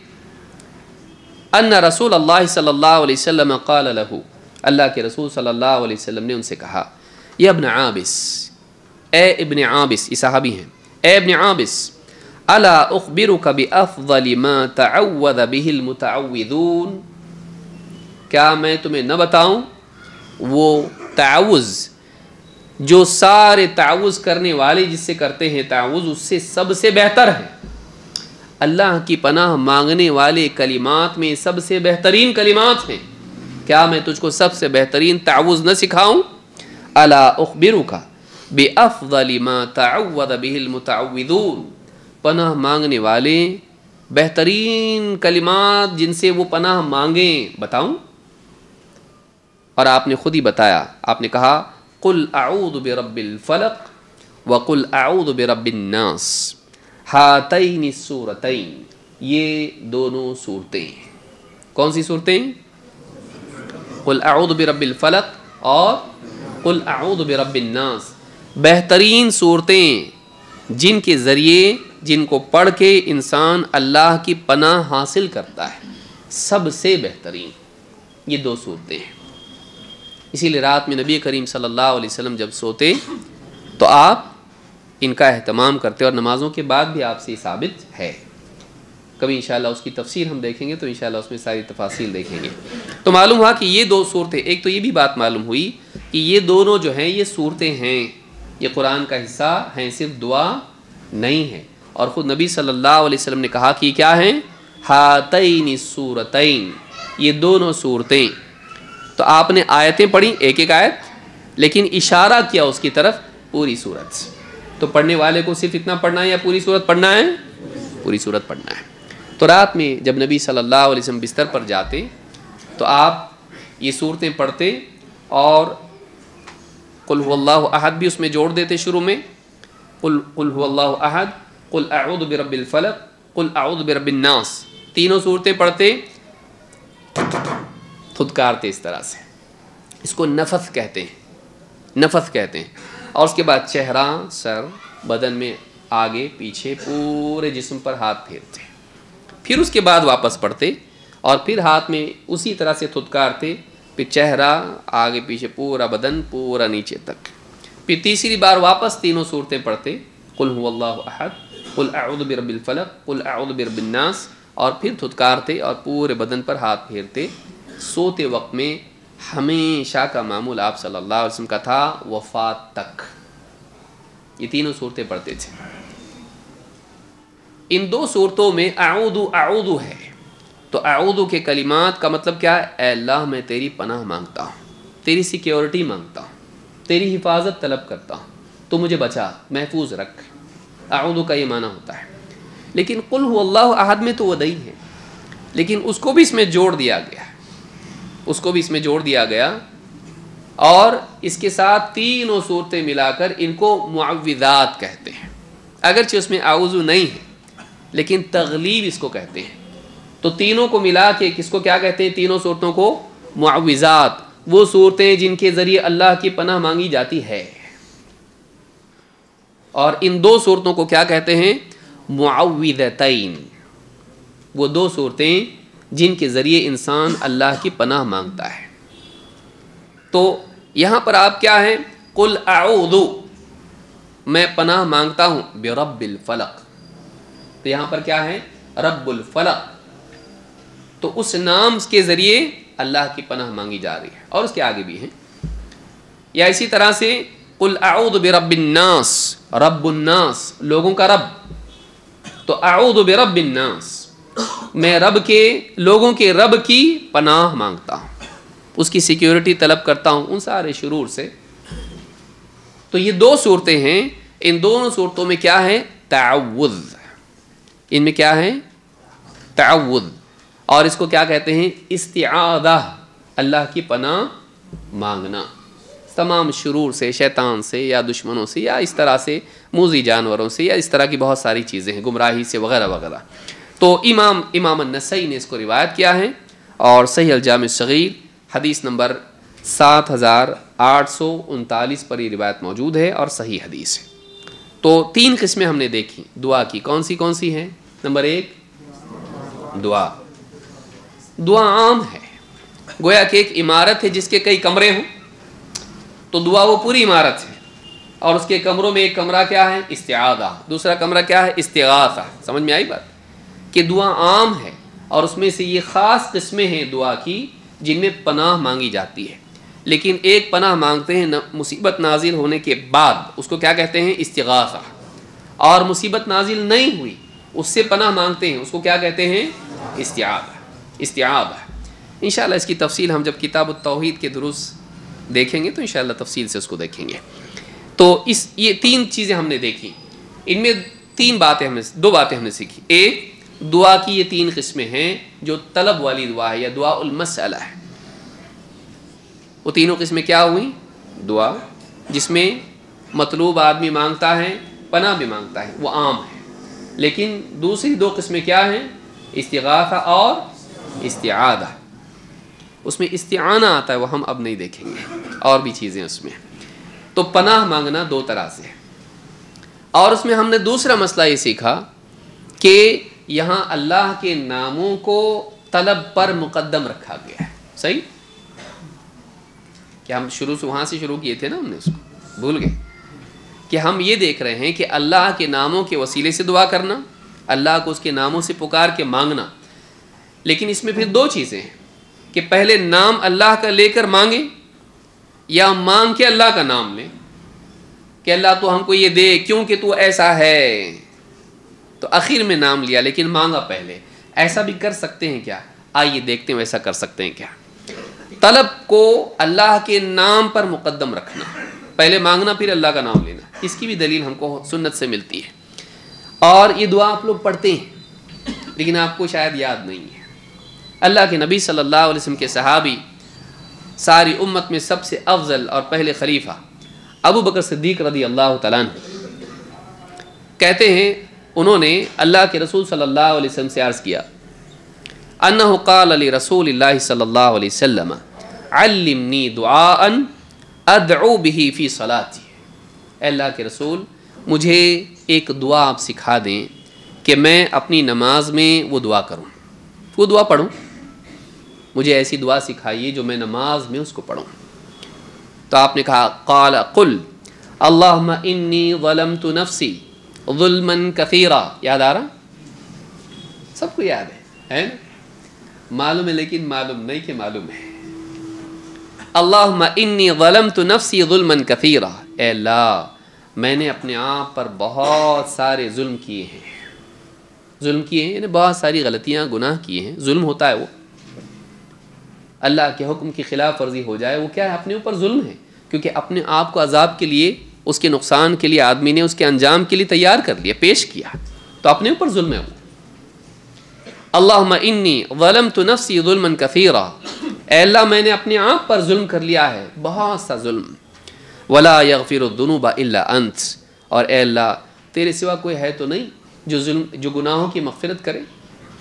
ان رسول اللہ صلی اللہ علیہ وسلم قال له، اللہ کے رسول صلی اللہ علیہ وسلم نے ان سے کہا، یا ابن عابس، اے ابن عابس، یہ صحابی ہیں، اے ابن عابس، الا اخبرک بافضل ما تعوذ به المتعوذون، کیا میں تمہیں نہ بتاؤں وہ تعوذ جو سارے تعوذ کرنے والے جس سے کرتے ہیں تعوذ اس سے سب سے بہتر ہے، اللہ کی پناہ مانگنے والے کلمات میں سب سے بہترین کلمات ہیں، کیا میں تجھ کو سب سے بہترین تعوذ نہ سکھاؤں؟ الا اخبرک بافضل ما تعوذ به المتعوذون، پناہ مانگنے والے بہترین کلمات جن سے وہ پناہ مانگیں بتاؤں؟ اور آپ نے خود ہی بتایا، آپ نے کہا قل اعوذ برب الفلق وقل اعوذ برب الناس ہاتین السورتین، یہ دونوں صورتیں۔ کون سی صورتیں؟ قل اعوذ برب الفلق اور قل اعوذ برب الناس، بہترین صورتیں جن کے ذریعے، جن کو پڑھ کے انسان اللہ کی پناہ حاصل کرتا ہے، سب سے بہترین یہ دو صورتیں ہیں۔ اسی لیے رات میں نبی کریم صلی اللہ علیہ وسلم جب سوتے تو آپ ان کا اہتمام کرتے، اور نمازوں کے بعد بھی آپ سے یہ ثابت ہے۔ کبھی انشاءاللہ اس کی تفسیر ہم دیکھیں گے تو انشاءاللہ اس میں ساری تفاصیل دیکھیں گے۔ تو معلوم ہوا کہ یہ دو صورتیں، ایک تو یہ بھی بات معلوم ہوئی کہ یہ دونوں جو ہیں یہ صورتیں ہیں، یہ قرآن کا حصہ ہیں، صرف دعا نہیں ہے۔ اور خود نبی صلی اللہ علیہ وسلم نے کہا کہ کیا ہیں؟ ہاتین السورتین، یہ دونوں صورتیں۔ تو آپ نے آیتیں پڑھی، ایک ایک آیت، لیکن اشارہ کیا اس کی طرف پوری صورت۔ تو پڑھنے والے کو صرف اتنا پڑھنا ہے یا پوری صورت پڑھنا ہے؟ پوری صورت پڑھنا ہے۔ تو رات میں جب نبی صلی اللہ علیہ وسلم بستر پر جاتے تو آپ یہ صورتیں پڑھتے، اور قل هو اللہ احد بھی اس میں جوڑ دیتے شروع میں، قل هو اللہ احد، قل اعوذ برب الفلق، قل اعوذ برب الناس، تینوں صورتیں پڑھتے، پھدکارتے اس طرح سے۔ اس کو نفث کہتے ہیں، نفث کہتے ہیں۔ اور اس کے بعد چہرہ، سر، بدن میں آگے پیچھے پورے جسم پر ہاتھ پھیرتے، پھر اس کے بعد واپس پڑھتے، اور پھر ہاتھ میں اسی طرح سے تھدکارتے، پھر چہرہ، آگے پیچھے پورا بدن، پورا نیچے تک، پھر تیسری بار واپس تینوں صورتیں پڑھتے، قل هو اللہ احد، قل اعوذ برب الفلق، قل اعوذ برب الناس، اور پھر تھدکارتے اور پورے بدن پر ہاتھ پھیرتے۔ سوتے وقت میں ہمیشہ کا معمول آپ صلی اللہ علیہ وسلم کا تھا وفات تک یہ تینوں صورتیں پڑھتے تھے۔ ان دو صورتوں میں اعوذ اعوذ ہے، تو اعوذ کے کلمات کا مطلب کیا ہے؟ اے اللہ میں تیری پناہ مانگتا ہوں، تیری سیکیورٹی مانگتا ہوں، تیری حفاظت طلب کرتا ہوں، تو مجھے بچا، محفوظ رکھ۔ اعوذ کا یہ معنی ہوتا ہے۔ لیکن قل هو اللہ احد میں تو وہ نہیں ہے، لیکن اس کو بھی اس میں جوڑ دیا گیا، اس کو بھی اس میں جوڑ دیا گیا، اور اس کے ساتھ تینوں صورتیں ملا کر ان کو معوذات کہتے ہیں۔ اگرچہ اس میں اعوذ نہیں ہے لیکن تغلیب اس کو کہتے ہیں۔ تو تینوں کو ملا کے کس کو کیا کہتے ہیں؟ تینوں صورتوں کو معوذات، وہ صورتیں جن کے ذریعے اللہ کی پناہ مانگی جاتی ہے۔ اور ان دو صورتوں کو کیا کہتے ہیں؟ معوذتین، وہ دو صورتیں جن کے ذریعے انسان اللہ کی پناہ مانگتا ہے۔ تو یہاں پر آپ کیا ہیں؟ قل اعوذ، میں پناہ مانگتا ہوں برب الفلق. تو یہاں پر کیا ہے؟ رب الفلق. تو اس نام کے ذریعے اللہ کی پناہ مانگی جا رہی ہے. اور اس کے آگے بھی ہیں. یا اسی طرح سے قل اعوذ برب الناس، رب الناس لوگوں کا رب. تو اعوذ برب الناس، میں رب کے لوگوں کے رب کی پناہ مانگتا ہوں، اس کی سیکیورٹی طلب کرتا ہوں ان سارے شرور سے. تو یہ دو صورتیں ہیں. ان دونوں صورتوں میں کیا ہے؟ تعوذ. ان میں کیا ہے؟ تعوذ. اور اس کو کیا کہتے ہیں؟ استعاذہ، اللہ کی پناہ مانگنا تمام شرور سے، شیطان سے یا دشمنوں سے یا اس طرح سے موذی جانوروں سے یا اس طرح کی بہت ساری چیزیں ہیں، گمراہی سے وغیرہ وغیرہ. تو امام النسائی نے اس کو روایت کیا ہے اور صحیح الجامع الصغیر حدیث نمبر 7839 پر یہ روایت موجود ہے اور صحیح حدیث ہے. تو 3 قسمیں ہم نے دیکھی دعا کی. کون سی ہیں؟ نمبر 1 دعا. دعا عام ہے، گویا کہ ایک عمارت ہے جس کے کئی کمرے ہوں، تو دعا وہ پوری عمارت ہے اور اس کے کمروں میں ایک کمرہ کیا ہے؟ استعاذہ. دوسرا کمرہ کیا ہے؟ استغاثہ. سمجھ میں آئی بات؟ کہ دعا عام ہے اور اس میں سے یہ خاص قسمیں ہیں دعا کی جن میں پناہ مانگی جاتی ہے. لیکن ایک پناہ مانگتے ہیں مصیبت نازل ہونے کے بعد، اس کو کیا کہتے ہیں؟ استغاثہ. اور مصیبت نازل نہیں ہوئی اس سے پناہ مانگتے ہیں، اس کو کیا کہتے ہیں؟ استعاذہ. انشاءاللہ اس کی تفصیل ہم جب کتاب التوحید کے دروس دیکھیں گے تو انشاءاللہ تفصیل سے اس کو دیکھیں گے. تو یہ 3 چیزیں ہم نے دیکھی. ان میں 2 باتیں ہم نے سیکھی. ایک، دعا کی یہ 3 قسمیں ہیں جو طلب والی دعا ہے یا دعا المسئلہ ہے. وہ تینوں قسمیں کیا ہوئی؟ دعا جس میں مطلوب آدمی مانگتا ہے، پناہ بھی مانگتا ہے، وہ عام ہے. لیکن دوسری 2 قسمیں کیا ہیں؟ استغاثہ اور استعاذہ. اس میں استعانہ آتا ہے، وہ ہم اب نہیں دیکھیں گے، اور بھی چیزیں اس میں. تو پناہ مانگنا 2 طرح سے ہے. اور اس میں ہم نے دوسرا مسئلہ یہ سیکھا کہ یہاں اللہ کے ناموں کو طلب پر مقدم رکھا گیا ہے. صحیح؟ کہ ہم وہاں سے شروع کیے تھے نا، ہم نے اس کو بھول گئے کہ ہم یہ دیکھ رہے ہیں کہ اللہ کے ناموں کے وسیلے سے دعا کرنا، اللہ کو اس کے ناموں سے پکار کے مانگنا. لیکن اس میں پھر 2 چیزیں ہیں کہ پہلے نام اللہ کا لے کر مانگیں یا مانگ کے اللہ کا نام لیں کہ اللہ تو ہم کو یہ دے کیونکہ تو ایسا ہے. تو آخر میں نام لیا لیکن مانگا پہلے. ایسا بھی کر سکتے ہیں کیا؟ آئیے دیکھتے ہیں ویسا کر سکتے ہیں کیا. طلب کو اللہ کے نام پر مقدم رکھنا، پہلے مانگنا پھر اللہ کا نام لینا. اس کی بھی دلیل ہم کو سنت سے ملتی ہے. اور یہ دعا آپ لوگ پڑھتے ہیں لیکن آپ کو شاید یاد نہیں ہے. اللہ کے نبی صلی اللہ علیہ وسلم کے صحابی، ساری امت میں سب سے افضل اور پہلے خلیفہ ابو بکر صدیق رضی اللہ تعالیٰ عنہ کہتے ہیں، انہوں نے اللہ کے رسول صلی اللہ علیہ وسلم سے عرض کیا انہ قال لرسول اللہ صلی اللہ علیہ وسلم علمنی دعاء ادعو به فی صلاتی. اے اللہ کے رسول مجھے ایک دعا آپ سکھا دیں کہ میں اپنی نماز میں وہ دعا کروں، وہ دعا پڑھوں. مجھے ایسی دعا سکھائیے جو میں نماز میں اس کو پڑھوں. تو آپ نے کہا قال قل اللہم انی ظلمت نفسی ظلما کثیرا. یاد آ رہا؟ سب کو یاد ہے نا؟ معلوم ہے لیکن معلوم نہیں کہ معلوم ہے. اللہم انی ظلمت نفسی ظلما کثیرا. اے اللہ میں نے اپنے آپ پر بہت سارے ظلم کیے ہیں. ظلم کیے ہیں یعنی بہت ساری غلطیاں گناہ کیے ہیں. ظلم ہوتا ہے وہ اللہ کے حکم کی خلاف ورزی ہو جائے، وہ کیا ہے؟ اپنے اوپر ظلم ہے، کیونکہ اپنے آپ کو عذاب کے لیے، اس کے نقصان کے لیے آدمی نے اس کے انجام کے لیے تیار کر لیا، پیش کیا، تو اپنے اوپر ظلم ہے وہ. اللہم انی ظلمت نفسی ظلما کثیرا. اے اللہ میں نے اپنے آپ پر ظلم کر لیا ہے، بہت سا ظلم. ولا یغفر الذنوب الا انت. اور اے اللہ تیرے سوا کوئی ہے تو نہیں جو گناہوں کی مغفرت کرے.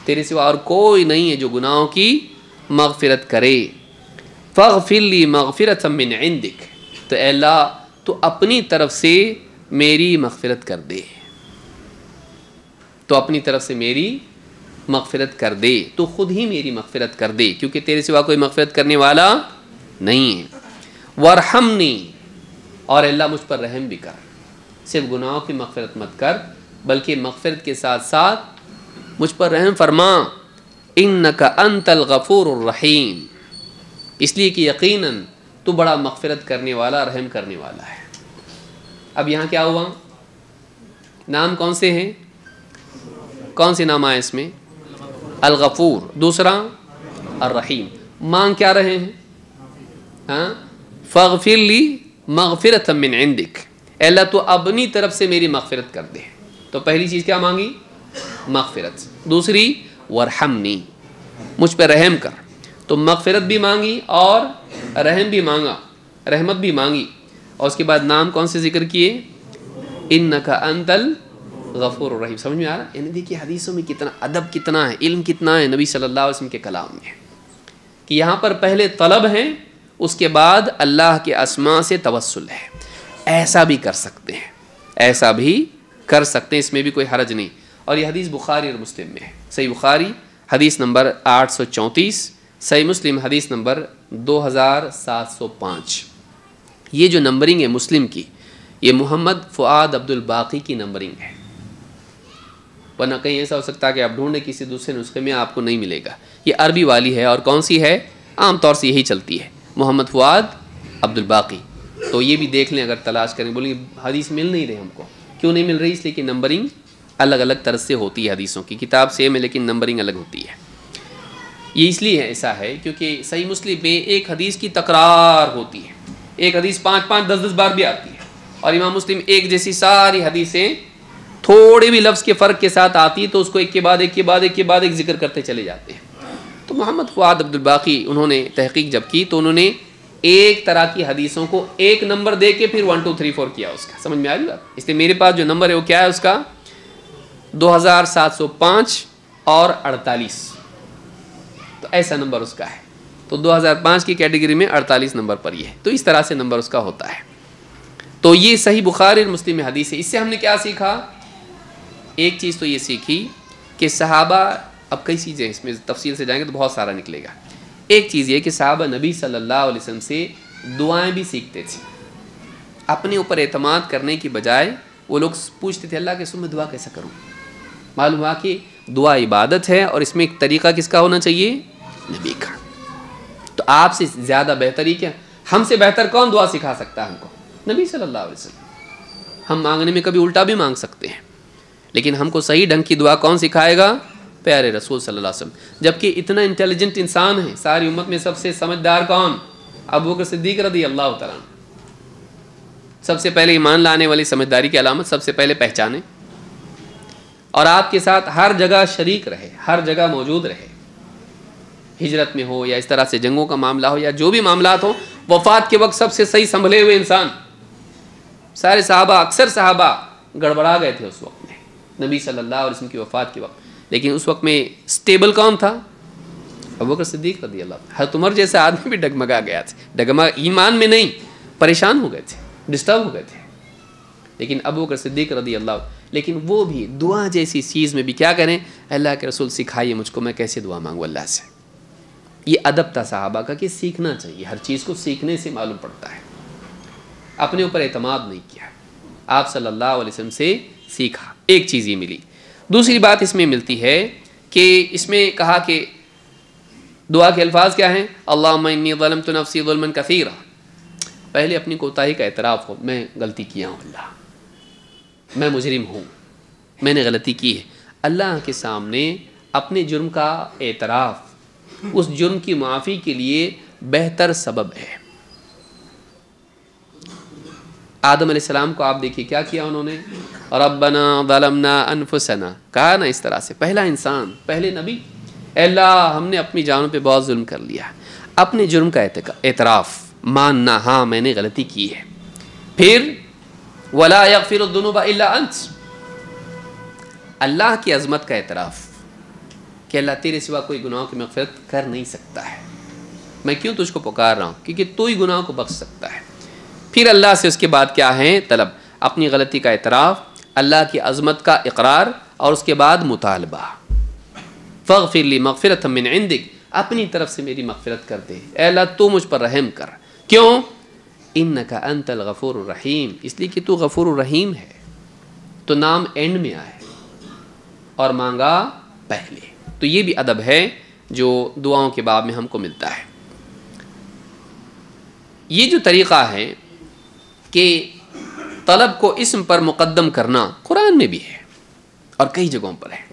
تیرے سوا اور کوئی نہیں ہے جو گناہوں کی مغفرت کرے. فاغفر لی مغفرۃ من عندک. تو اے اللہ تو اپنی طرف سے میری مغفرت کر دے، تو اپنی طرف سے میری مغفرت کر دے، تو خود ہی میری مغفرت کر دے کیونکہ تیرے سوا کوئی مغفرت کرنے والا نہیں ہے. وارحمنی. اور اللہ مجھ پر رحم بھی کر. صرف گناہوں کی مغفرت مت کر بلکہ مغفرت کے ساتھ ساتھ مجھ پر رحم فرما، انک انت الغفور الرحیم، اس لیے کہ یقیناً تو بڑا مغفرت کرنے والا، رحم کرنے والا ہے۔ اب یہاں کیا ہوا؟ نام کون سے ہیں؟ کون سے نام آئے اس میں؟ الغفور، دوسرا الرحیم۔ مانگ کیا رہے ہیں؟ ہاں، فاغفر لی مغفرۃ من عندک، اے اللہ تو اپنی طرف سے میری مغفرت کر دے۔ تو پہلی چیز کیا مانگی؟ مغفرت۔ دوسری ورحمنی، مجھ پہ رحم کر۔ تو مغفرت بھی مانگی اور رحم بھی مانگا، رحمت بھی مانگی، اور اس کے بعد نام کون سے ذکر کیے؟ انک انت الغفور الرحیم۔ سمجھ میں آ رہا ہے؟ یعنی دیکھیے حدیثوں میں کتنا ادب، کتنا ہے علم، کتنا ہے نبی صلی اللہ علیہ وسلم کے کلام میں، کہ یہاں پر پہلے طلب ہے، اس کے بعد اللہ کے اسماء سے توسل ہے۔ ایسا بھی کر سکتے ہیں، ایسا بھی کر سکتے ہیں، اس میں بھی کوئی حرج نہیں۔ اور یہ حدیث بخاری اور مسلم میں ہے۔ صحیح بخاری حدیث نمبر 834، صحیح مسلم حدیث نمبر 2705۔ یہ جو نمبرنگ ہے مسلم کی، یہ محمد فؤاد عبد الباقی کی نمبرنگ ہے، ورنہ کہیں ایسا ہو سکتا ہے کہ آپ ڈھونڈیں کسی دوسرے نسخے میں آپ کو نہیں ملے گا۔ یہ عربی والی ہے، اور کون سی ہے؟ عام طور سے یہی چلتی ہے، محمد فؤاد عبد الباقی۔ تو یہ بھی دیکھ لیں، اگر تلاش کریں، بولیں حدیث مل نہیں رہے ہم کو، کیوں نہیں مل رہی؟ اس لیے کہ نمبرنگ الگ الگ طرح سے ہوتی ہے، حدیثوں کی کتاب سیم ہے لیکن نمبرنگ الگ ہوتی ہے۔ یہ اس لیے ایسا ہے کیونکہ صحیح مسلم میں ایک حدیث کی تکرار ہوتی ہے، ایک حدیث 5 10 بار بھی آتی ہے، اور امام مسلم ایک جیسی ساری حدیثیں تھوڑے بھی لفظ کے فرق کے ساتھ آتی ہے تو اس کو ایک کے بعد ایک کے بعد ایک کے بعد ایک ذکر کرتے چلے جاتے ہیں۔ تو محمد فؤاد عبد الباقی انہوں نے تحقیق جب کی تو انہوں نے ایک طرح کی حدیثوں کو ایک نمبر دے کے پھر 1 2 3 4 کیا اس کا۔ سمجھ میں آ رہی بات؟ اس لیے میرے پاس جو نمبر ہے وہ کیا ہے اس کا؟ 2705 اور 48، تو ایسا نمبر اس کا ہے۔ تو 2005 کی کیٹیگری میں 48 نمبر پر یہ ہے، تو اس طرح سے نمبر اس کا ہوتا ہے۔ تو یہ صحیح بخاری اور مسلم میں حدیث ہے۔ اس سے ہم نے کیا سیکھا؟ ایک چیز تو یہ سیکھی کہ صحابہ، اب کئی چیزیں اس میں تفصیل سے جائیں گے تو بہت سارا نکلے گا۔ ایک چیز یہ کہ صحابہ نبی صلی اللہ علیہ وسلم سے دعائیں بھی سیکھتے تھے۔ اپنے اوپر اعتماد کرنے کی بجائے وہ لوگ پوچھتے تھے اللہ کے سو میں دعا کیسا کروں؟ معلوم ہوا کہ دعا عبادت ہے، اور اس میں ایک طریقہ کس کا ہونا چاہیے؟ نبی کا۔ تو آپ سے زیادہ بہتری کیا، ہم سے بہتر کون دعا سکھا سکتا ہے ہم کو؟ نبی صلی اللہ علیہ وسلم۔ ہم مانگنے میں کبھی الٹا بھی مانگ سکتے ہیں، لیکن ہم کو صحیح ڈھنگ کی دعا کون سکھائے گا؟ پیارے رسول صلی اللہ علیہ وسلم۔ جبکہ اتنا انٹیلیجنٹ انسان ہے، ساری امت میں سب سے سمجھدار کون؟ ابو بکر صدیق رضی اللہ تعالیٰ عنہ۔ سب سے پہلے ایمان لانے والی سمجھداری کی علامت سب سے پہلے پہچانے، اور آپ کے ساتھ ہر جگہ شریک رہے، ہر جگہ موجود رہے، ہجرت میں ہو یا اس طرح سے جنگوں کا معاملہ ہو یا جو بھی معاملات ہو، وفات کے وقت سب سے صحیح سنبھلے ہوئے انسان۔ سارے صحابہ، اکثر صحابہ گڑبڑا گئے تھے اس وقت میں، نبی صلی اللہ علیہ وسلم کی وفات کے وقت، لیکن اس وقت میں سٹیبل کون تھا؟ ابو بکر صدیق رضی اللہ عنہ۔ حضرت عمر جیسا آدمی بھی ڈگمگا گیا تھا، ایمان میں نہیں، پریشان ہو گئے تھے، ڈسٹرب ہو گئے تھے، لیکن ابو بکر صدیق رضی اللہ عنہ، لیکن وہ بھی دعا جیسی چیز میں بھی کیا کریں؟ اللہ کے رسول سکھائیے مجھ کو، میں کیسے دعا مانگوں اللہ سے۔ یہ ادب تھا صحابہ کا کہ سیکھنا چاہیے، ہر چیز کو سیکھنے سے معلوم پڑتا ہے۔ اپنے اوپر اعتماد نہیں کیا، آپ صلی اللہ علیہ وسلم سے سیکھا، ایک چیز یہ ملی۔ دوسری بات اس میں ملتی ہے کہ اس میں کہا کہ دعا کے الفاظ کیا ہیں؟ اللہم انی ظلمت نفسی ظلما کثیرا، پہلے اپنی کوتاہی کا اعتراف ہو، میں غلطی کیا ہوں اللہ، میں مجرم ہوں، میں نے غلطی کی ہے۔ اللہ کے سامنے اپنے جرم کا اعتراف اس جرم کی معافی کے لیے بہتر سبب ہے۔ آدم علیہ السلام کو آپ دیکھیے کیا کیا انہوں نے؟ ربنا ظلمنا انفسنا، کہا نا اس طرح سے، پہلا انسان، پہلے نبی، اے اللہ ہم نے اپنی جانوں پہ بہت ظلم کر لیا، اپنے جرم کا اعتراف، ماننا ہاں میں نے غلطی کی ہے۔ پھر ولا یغفر الذنوب الا انت، اللہ کی عظمت کا اعتراف کہ اللہ تیرے سوا کوئی گناہوں کی مغفرت کر نہیں سکتا ہے، میں کیوں تجھ کو پکار رہا ہوں؟ کیونکہ تو ہی گناہوں کو بخش سکتا ہے۔ پھر اللہ سے اس کے بعد کیا ہے؟ طلب، اپنی غلطی کا اعتراف، اللہ کی عظمت کا اقرار، اور اس کے بعد مطالبہ، فاغفر لی مغفرۃ من عندک، اپنی طرف سے میری مغفرت کر دے، اے اللہ تو مجھ پر رحم کر۔ کیوں؟ انک انت الغفور الرحیم، اس لیے کہ تو غفور الرحیم ہے۔ تو نام اینڈ میں آئے اور مانگا پہلے. تو یہ بھی ادب ہے جو دعاؤں کے باب میں ہم کو ملتا ہے. یہ جو طریقہ ہے کہ طلب کو اسم پر مقدم کرنا قرآن میں بھی ہے اور کئی جگہوں پر ہے.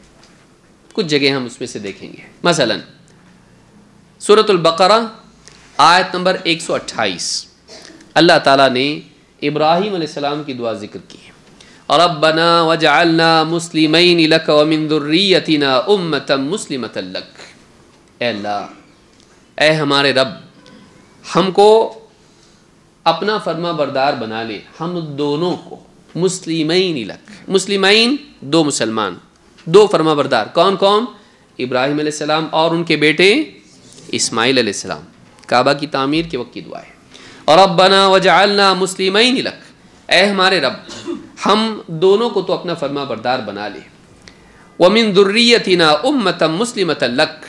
کچھ جگہ ہم اس میں سے دیکھیں گے. مثلا سورۃ البقرہ آیت نمبر 128 اللہ تعالیٰ نے ابراہیم علیہ السلام کی دعا ذکر کی. ربنا وجعلنا مسلمین لک ومن ذریتنا امة مسلمة لک. اے اللہ، اے ہمارے رب، ہم کو اپنا فرما بردار بنا لے، ہم دونوں کو مسلمین لک. مسلمین دو مسلمان، دو فرما بردار. کون کون؟ ابراہیم علیہ السلام اور ان کے بیٹے اسماعیل علیہ السلام. کعبہ کی تعمیر کے وقت کی دعا ہے. ربنا وجعلنا مسلمین لک. اے ہمارے رب، ہم دونوں کو تو اپنا فرما بردار بنا لے. ومن ذریتنا امة مسلمة لک.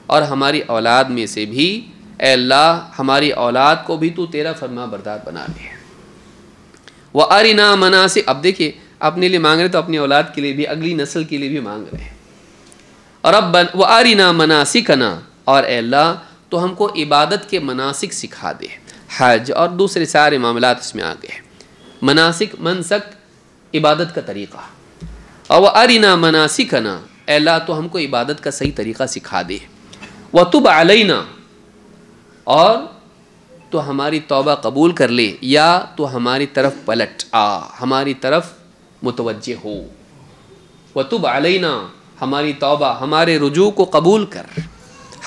اور ہماری اولاد میں سے بھی اے اللہ ہماری اولاد کو بھی تو تیرا فرما بردار بنا لے. وَأَرِنَا مَنَاسِكَ. اب دیکھیے اپنے لیے مانگ رہے تو اپنی اولاد کے لیے بھی، اگلی نسل کے لیے بھی مانگ رہے ہیں. وَأَرِنَا مَنَاسِكَنَا. اور اے اللہ تو ہم کو عبادت کے مناسک سکھا دے. حج اور دوسرے سارے معاملات اس میں آ گئے. مناسک، منسک، عبادت کا طریقہ. اور وَأَرِنَا مَنَاسِكَنَا. اے اللہ تو ہم کو عبادت کا صحیح طریقہ سکھا دے. وَتُبْ عَلَيْنَا. اور تو ہماری توبہ قبول کر لے، یا تو ہماری طرف پلٹ آ، ہماری طرف متوجہ ہو. وَتُبْ عَلَيْنَا. ہماری توبہ، ہمارے رجوع کو قبول کر،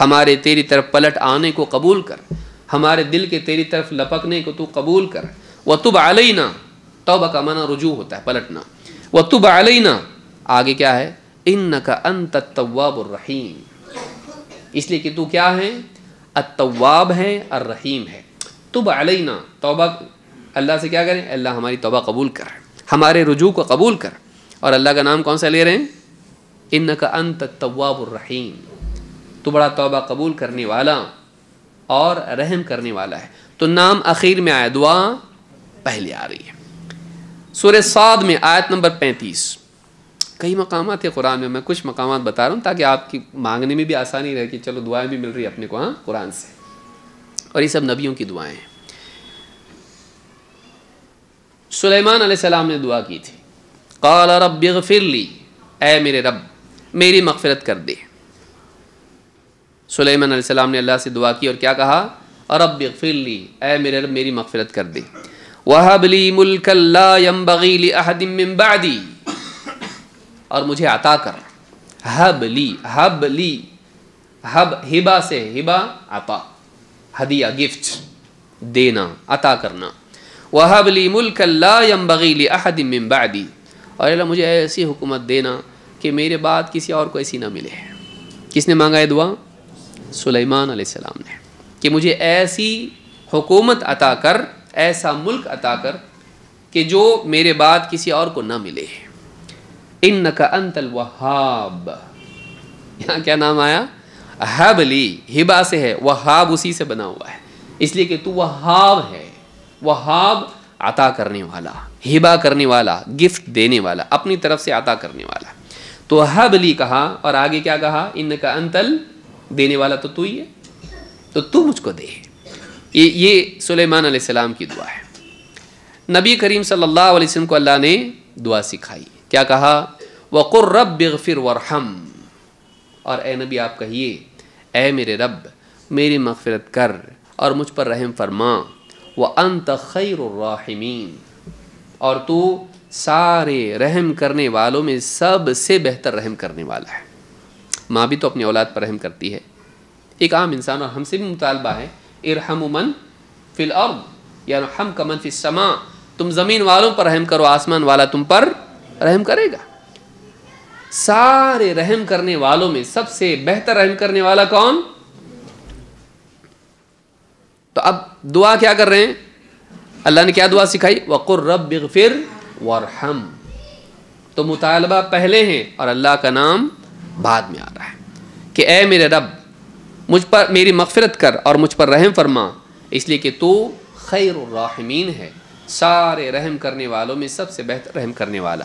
ہمارے تیری طرف پلٹ آنے کو قبول کر، ہمارے دل کے تیری طرف لپکنے کو تو قبول کر. وَتُبْ عَلَيْنَا. توبہ کا معنی رجوع ہوتا ہے، پلٹنا. وَتُبْ عَلَيْنَا. آگے کیا ہے؟ إِنَّكَ أَنْتَ التَّوَّابُ الرَّحِيمُ. اس لیے کہ تو کیا ہے؟ التواب ہے، الرحیم ہے. تب علینا. توبہ اللہ سے کیا کریں؟ اللہ ہماری توبہ قبول کر، ہمارے رجوع کو قبول کر. اور اللہ کا نام کون سا لے رہے ہیں؟ انک انت التواب الرحیم. تو بڑا توبہ قبول کرنے والا اور رحم کرنے والا ہے. تو نام اخیر میں آیا، دعا پہلے آ رہی ہے. سورہ صاد میں آیت نمبر 35. کئی مقامات ہیں قرآن میں، میں کچھ مقامات بتا رہا ہوں تاکہ آپ کی مانگنے میں بھی آسانی رہے کہ چلو دعائیں بھی مل رہی ہیں اپنے کو قرآن سے. اور یہ سب نبیوں کی دعائیں ہیں. سلیمان علیہ السلام نے دعا کی تھی. قال رب اغفر لی. اے میرے رب میری مغفرت کر دے. سلیمان علیہ السلام نے اللہ سے دعا کی اور کیا کہا؟ رب اغفر لی. اے میرے رب میری مغفرت کر دے. وَهَبْ لِي مُلْكًا لَا يَنْبَغِي لِأَحَدٍ مِّن بَعْدِي. اور مجھے عطا کر. حب لی، حب لی، حب ہبا سے، ہبا عطا، ہدیہ، گفٹ، دینا، عطا کرنا. وَحَبْ لِي مُلْكًا لَا يَنْبَغِي لِأَحَدٍ مِّن بَعْدِي. اور اللہ مجھے ایسی حکومت دینا کہ میرے بعد کسی اور کو ایسی نہ ملے. کس نے مانگا ہے دعا؟ سلیمان علیہ السلام نے، کہ مجھے ایسی حکومت عطا کر، ایسا ملک عطا کر کہ جو میرے بعد کسی اور کو نہ ملے. انک انت الوہاب. یہاں کیا نام آیا؟ حب لی، ہبا سے ہے، وہاب اسی سے بنا ہوا ہے، اس لیے کہ تو وہاب ہے. وہاب عطا کرنے والا، ہبا کرنے والا، گفٹ دینے والا، اپنی طرف سے عطا کرنے والا. تو حب لی کہا اور آگے کیا کہا؟ انک انتل، دینے والا تو ہی ہے، تو مجھ کو دے. یہ سلیمان علیہ السلام کی دعا ہے. نبی کریم صلی اللہ علیہ وسلم کو اللہ نے دعا سکھائی. کیا کہا؟ وَقُلْ رَبِّ اغْفِرْ وَارْحَمْ. اور اے نبی آپ کہیے، اے میرے رب میری مغفرت کر اور مجھ پر رحم فرما. وَأَنْتَ خَيْرُ الرَّاحِمِينَ. اور تو سارے رحم کرنے والوں میں سب سے بہتر رحم کرنے والا ہے. ماں بھی تو اپنی اولاد پر رحم کرتی ہے، ایک عام انسان، اور ہم سے بھی مطالبہ ہے ارحموا من فی الارض یرحمک من فی السماء. تم زمین والوں پر رحم کرو، آسمان والا تم پر رحم کرے گا. سارے رحم کرنے والوں میں سب سے بہتر رحم کرنے والا کون؟ تو اب دعا کیا کر رہے ہیں؟ اللہ نے کیا دعا سکھائی؟ وَقُلْ رَبِّ اغْفِرْ وَارْحَمْ. تو مطالبہ پہلے ہیں اور اللہ کا نام بعد میں آ رہا ہے کہ اے میرے رب مجھ پر میری مغفرت کر اور مجھ پر رحم فرما، اس لیے کہ تو خیر الراحمین ہے، سارے رحم کرنے والوں میں سب سے بہتر رحم کرنے والا.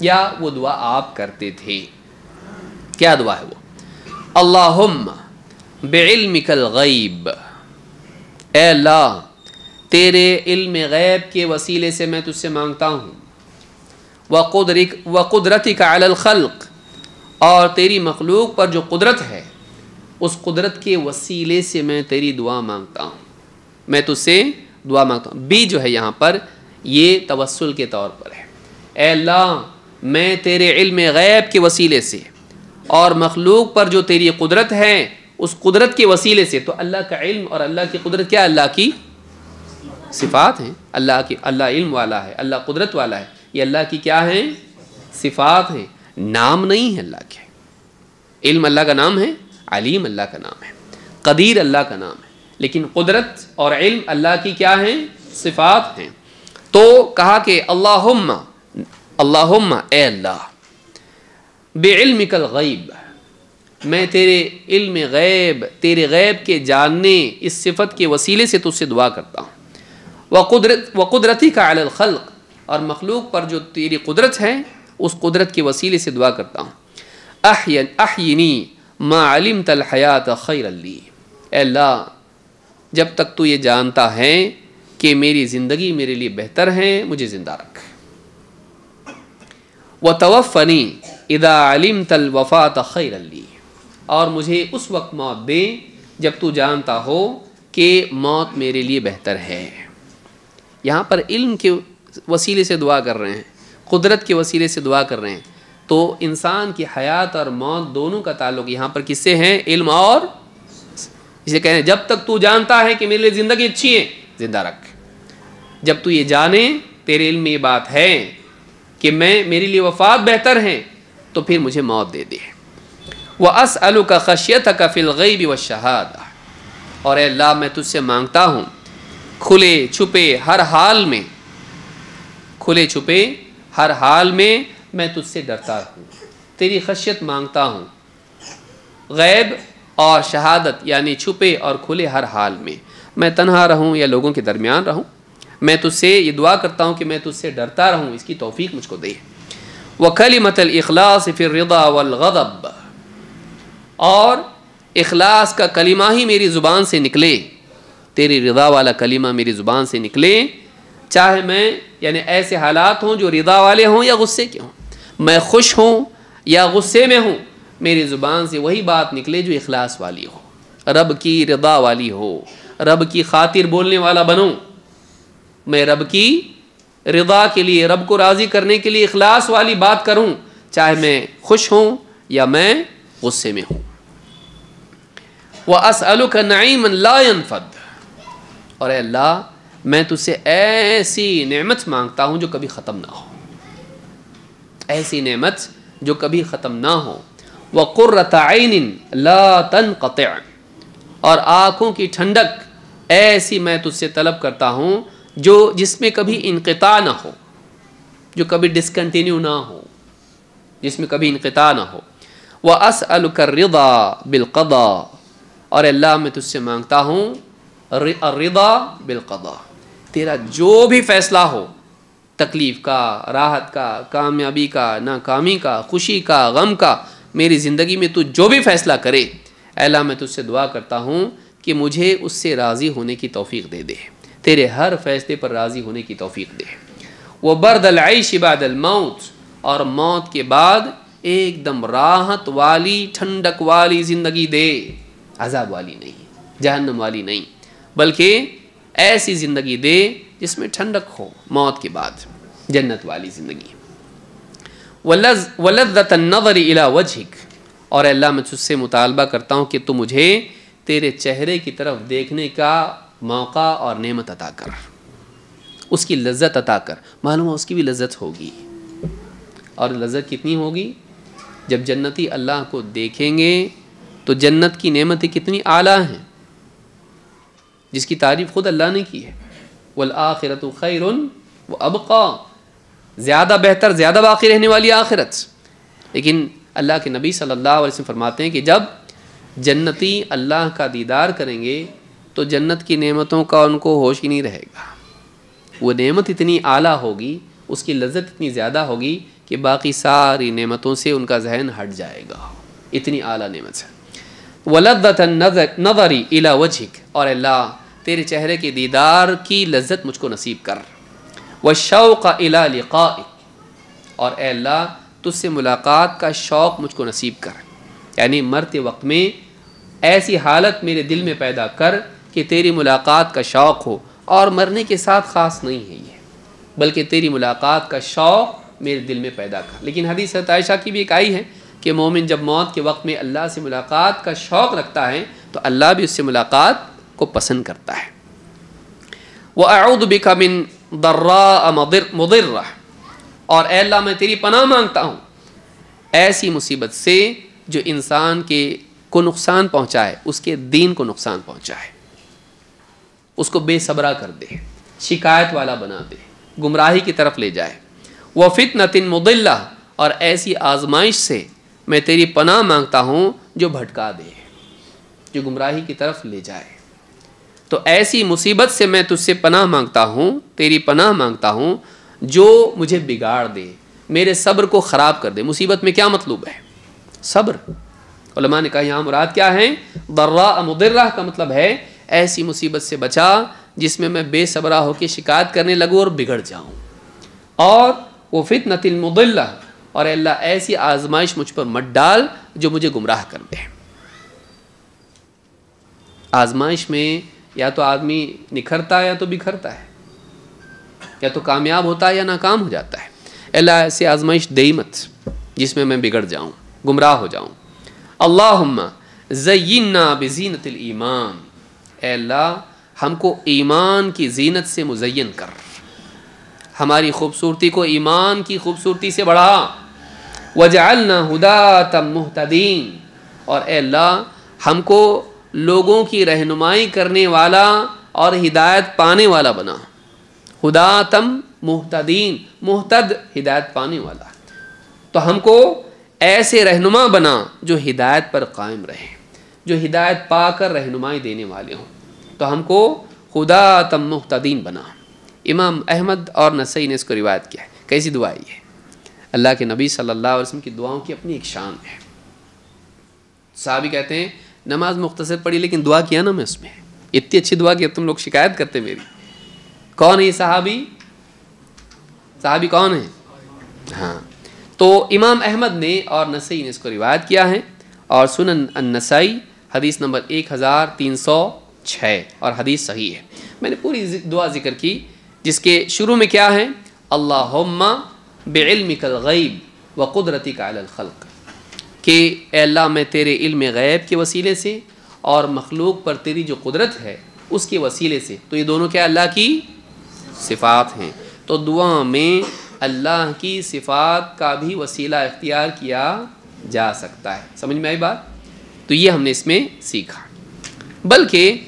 یا وہ دعا آپ کرتے تھے. کیا دعا ہے وہ؟ اللہم بعلمک الغیب، اے اللہ تیرے علم غیب کے وسیلے سے میں تجھ سے مانگتا ہوں، وقدرتک علی الخلق، اور تیری مخلوق پر جو قدرت ہے اس قدرت کے وسیلے سے میں تیری دعا مانگتا ہوں، میں تجھ سے دعا مانگتا ہوں. بھی جو ہے یہاں پر یہ توسل کے طور پر ہے. اے اللہ میں تیرے علم غیب کے وسیلے سے اور مخلوق پر جو تیری قدرت ہے اس قدرت کے وسیلے سے. تو اللہ کا علم اور اللہ کی قدرت کیا؟ اللہ کی صفات ہیں. اللہ علم والا ہے، اللہ قدرت والا ہے. یہ اللہ کی کیا ہیں؟ صفات ہیں، نام نہیں ہے اللہ کے. علم اللہ کا نام ہے، علیم اللہ کا نام ہے، قدیر اللہ کا نام ہے، لیکن قدرت اور علم اللہ کی کیا ہیں؟ صفات ہیں. تو کہا کہ اللہم اے اللہ بعلمک الغیب، میں تیرے علم غیب، تیرے غیب کے جاننے اس صفت کے وسیلے سے تجھ سے دعا کرتا ہوں. وقدرتک علی الخلق، اور مخلوق پر جو تیری قدرت ہے اس قدرت کے وسیلے سے دعا کرتا ہوں. احینی ما علمت الحیات خیر لی، اے اللہ جب تک تو یہ جانتا ہے کہ میری زندگی میرے لیے بہتر ہے مجھے زندہ رکھ. وتوفنی اذا علمت الوفات خیر لی، اور مجھے اس وقت موت دے جب تو جانتا ہو کہ موت میرے لیے بہتر ہے. یہاں پر علم کے وسیلے سے دعا کر رہے ہیں، قدرت کے وسیلے سے دعا کر رہے ہیں. تو انسان کی حیات اور موت دونوں کا تعلق یہاں پر کس سے ہے؟ علم. اور اسے کہتے ہیں جب تک تو جانتا ہے کہ میرے لیے زندگی اچھی ہے زندہ رکھ. جب تو یہ جانے، تیرے علم میں یہ بات ہے کہ میرے لیے وفات بہتر ہے، تو پھر مجھے موت دے دے. وَأَسْأَلُكَ خَشْيَتَكَ فِي الْغَيْبِ وَالشَّهَادَةِ، اور اے اللہ میں تجھ سے مانگتا ہوں کھلے چھپے ہر حال میں، کھلے چھپے ہر حال میں میں تجھ سے ڈرتا ہوں، تیری خشیت مانگتا ہوں. غیب اور شہادت یعنی چھپے اور کھلے ہر حال میں، میں تنہا رہوں یا لوگوں کے درمیان رہوں، میں تجھ سے یہ دعا کرتا ہوں کہ میں تجھ سے ڈرتا رہوں، اس کی توفیق مجھ کو دے. وَكَلِمَةَ الْإِخْلَاصِ فِي الرِّضَى وَالْغَضَبِ، اور اخلاص کا کلمہ ہی میری زبان سے نکلے، تیری رضا والا کلمہ میری زبان سے نکلے، چاہے میں یعنی ایسے حالات ہوں جو رضا والے ہوں یا غصے کے ہوں، میں خوش ہوں یا غصے میں ہوں، میری زبان سے وہی بات نکلے جو اخلاص والی ہو، رب کی رضا والی ہو، رب کی خاطر بولنے والا بنوں. میں رب کی رضا کے لیے، رب کو راضی کرنے کے لیے اخلاص والی بات کروں، چاہے میں خوش ہوں یا میں غصے میں ہوں. وَأَسْأَلُكَ نَعِيمًا لَا يَنْفَدُ، اور اے اللہ میں تجھ سے ایسی نعمت مانگتا ہوں جو کبھی ختم نہ ہو، ایسی نعمت جو کبھی ختم نہ ہو. وَقُرَّةَ عَيْنٍ لَا تَنْقَطِعُ، اور آنکھوں کی ٹھنڈک ایسی میں تجھ سے طلب کرتا ہوں جو جس میں کبھی انقطاع نہ ہو، جو کبھی ڈسکنٹینیو نہ ہو، جس میں کبھی انقطاع نہ ہو. وَأَسْأَلُكَ الرِّضَى بِالْقَضَاءِ، اور اللہ میں تجھ سے مانگتا ہوں الرضا بالقضاء، تیرا جو بھی فیصلہ ہو، تکلیف کا، راحت کا، کامیابی کا، ناکامی کا، خوشی کا، غم کا، میری زندگی میں تو جو بھی فیصلہ کرے، اے اللہ میں تجھ سے دعا کرتا ہوں کہ مجھے اس سے راضی ہونے کی توفیق دے دے، تیرے ہر فیصلے پر راضی ہونے کی توفیق دے. وَبَرْدَ الْعَيْشِ بَعْدَ الْمَوْتِ، اور موت کے بعد ایک دم راحت والی، ٹھنڈک والی زندگی دے، عذاب والی نہیں، جہنم والی نہیں، بلکہ ایسی زندگی دے جس میں ٹھنڈک ہو موت کے بعد، جنت والی زندگی. وَلَذَّةَ النَّظَرِ إِلَى وَجْهِكَ، اور اللہ میں تجھ سے مطالبہ کرتا ہوں کہ تو مجھے تیرے چہرے کی طرف دیکھنے کا موقع اور نعمت عطا کر، اس کی لذت عطا کر. معلوم ہے اس کی بھی لذت ہوگی، اور لذت کتنی ہوگی؟ جب جنتی اللہ کو دیکھیں گے تو جنت کی نعمتیں کتنی اعلیٰ ہیں، جس کی تعریف خود اللہ نے کی ہے. والآخرۃ خیر وابقیٰ، زیادہ بہتر، زیادہ باقی رہنے والی آخرت. لیکن اللہ کے نبی صلی اللہ علیہ وسلم فرماتے ہیں کہ جب جنتی اللہ کا دیدار کریں گے تو جنت کی نعمتوں کا ان کو ہوش ہی نہیں رہے گا. وہ نعمت اتنی اعلیٰ ہوگی، اس کی لذت اتنی زیادہ ہوگی کہ کہ باقی ساری نعمتوں سے ان کا ذہن ہٹ جائے گا، اتنی اعلیٰ نعمت ہے۔ وَلَذَّةَ النَّظَرِ إِلَى وَجْهِكَ، اور اللہ تیرے چہرے کے دیدار کی لذت مجھ کو نصیب کر۔ وَالشَّوْقَ إِلَى لِقَائِكَ، اور اے اللہ تجھ سے ملاقات کا شوق مجھ کو نصیب کر، یعنی مرتے وقت میں ایسی حالت میرے دل میں پیدا کر کہ تیری ملاقات کا شوق ہو، اور مرنے کے ساتھ خاص نہیں ہے یہ، بلکہ تیری ملاقات کا شوق میرے دل میں پیدا کر۔ لیکن حدیث حضرت عائشہ کی بھی ایک آئی ہے کہ مومن جب موت کے وقت میں اللہ سے ملاقات کا شوق رکھتا ہے تو اللہ بھی اس سے ملاقات کو پسند کرتا ہے۔ وَأَعُوذُ بِكَ مِن ضَرَّاءَ مُضِرَّةٍ، اور اے اللہ میں تیری پناہ مانگتا ہوں ایسی مصیبت سے جو انسان کو نقصان پہنچائے، اس کے دین کو نقصان پہنچائے، اس کو بے صبرا کر دے، شکایت والا بنا دے، گمراہی کی طرف لے جائے۔ وَفِتْنَةٍ مُضِلَّةٍ، اور ایسی آزمائش سے میں تیری پناہ مانگتا ہوں جو بھٹکا دے، جو گمراہی کی طرف لے جائے۔ تو ایسی مصیبت سے میں تجھ سے پناہ مانگتا ہوں، تیری پناہ مانگتا ہوں جو مجھے بگاڑ دے، میرے صبر کو خراب کر دے۔ مصیبت میں کیا مطلوب ہے؟ صبر۔ علماء نے کہا یہاں مراد کیا ہے؟ ضراء مضرہ کا مطلب ہے ایسی مصیبت سے بچا جس میں میں بے صبرا ہو کے شکایت کرنے لگوں اور بگڑ جاؤں۔ اور وہ فتنۃ المضلہ، اور اے اللہ ایسی آزمائش مجھ پر مت ڈال جو مجھے گمراہ کر دے۔ آزمائش میں یا تو آدمی نکھرتا ہے یا تو بکھرتا ہے، یا تو کامیاب ہوتا ہے یا ناکام ہو جاتا ہے۔ اے اللہ ایسی آزمائش دے مت جس میں بگڑ جاؤں، گمراہ ہو جاؤں۔ اللہم زیننا بزینت الایمان، اے اللہ ہم کو ایمان کی زینت سے مزین کر، ہماری خوبصورتی کو ایمان کی خوبصورتی سے بڑھا۔ وجعلنا ہداۃ مہتدین، اور اے اللہ ہم کو لوگوں کی رہنمائی کرنے والا اور ہدایت پانے والا بنا۔ ہداتم مہتدین، مہتد ہدایت پانے والا، تو ہم کو ایسے رہنما بنا جو ہدایت پر قائم رہے، جو ہدایت پا کر رہنمائی دینے والے ہوں، تو ہم کو ہداتم مہتدین بنا۔ امام احمد اور نسائی نے اس کو روایت کیا ہے۔ کیسی دعا ہے یہ؟ اللہ کے نبی صلی اللہ علیہ وسلم کی دعاؤں کی اپنی ایک شان ہے۔ صحابی کہتے ہیں نماز مختصر پڑھی لیکن دعا کیا نا میں اس میں، اتنی اچھی دعا کہ تم لوگ شکایت کرتے میری۔ کون ہے یہ صحابی؟ صحابی کون ہے؟ ہاں، تو امام احمد نے اور نسائی نے اس کو روایت کیا ہے، اور سنن النسائی حدیث نمبر 1306، اور حدیث صحیح ہے۔ میں نے پوری دعا ذکر کی جس کے شروع میں کیا ہے؟ اللہم بعلمک الغیب وقدرتک علی الخلق، کہ اے اللہ میں تیرے علم غیب کے وسیلے سے اور مخلوق پر تیری جو قدرت ہے اس کے وسیلے سے، تو یہ دونوں کیا اللہ کی صفات ہیں، تو دعا میں اللہ کی صفات کا بھی وسیلہ اختیار کیا جا سکتا ہے۔ سمجھ میں آئی بات؟ تو یہ ہم نے اس میں سیکھا۔ بلکہ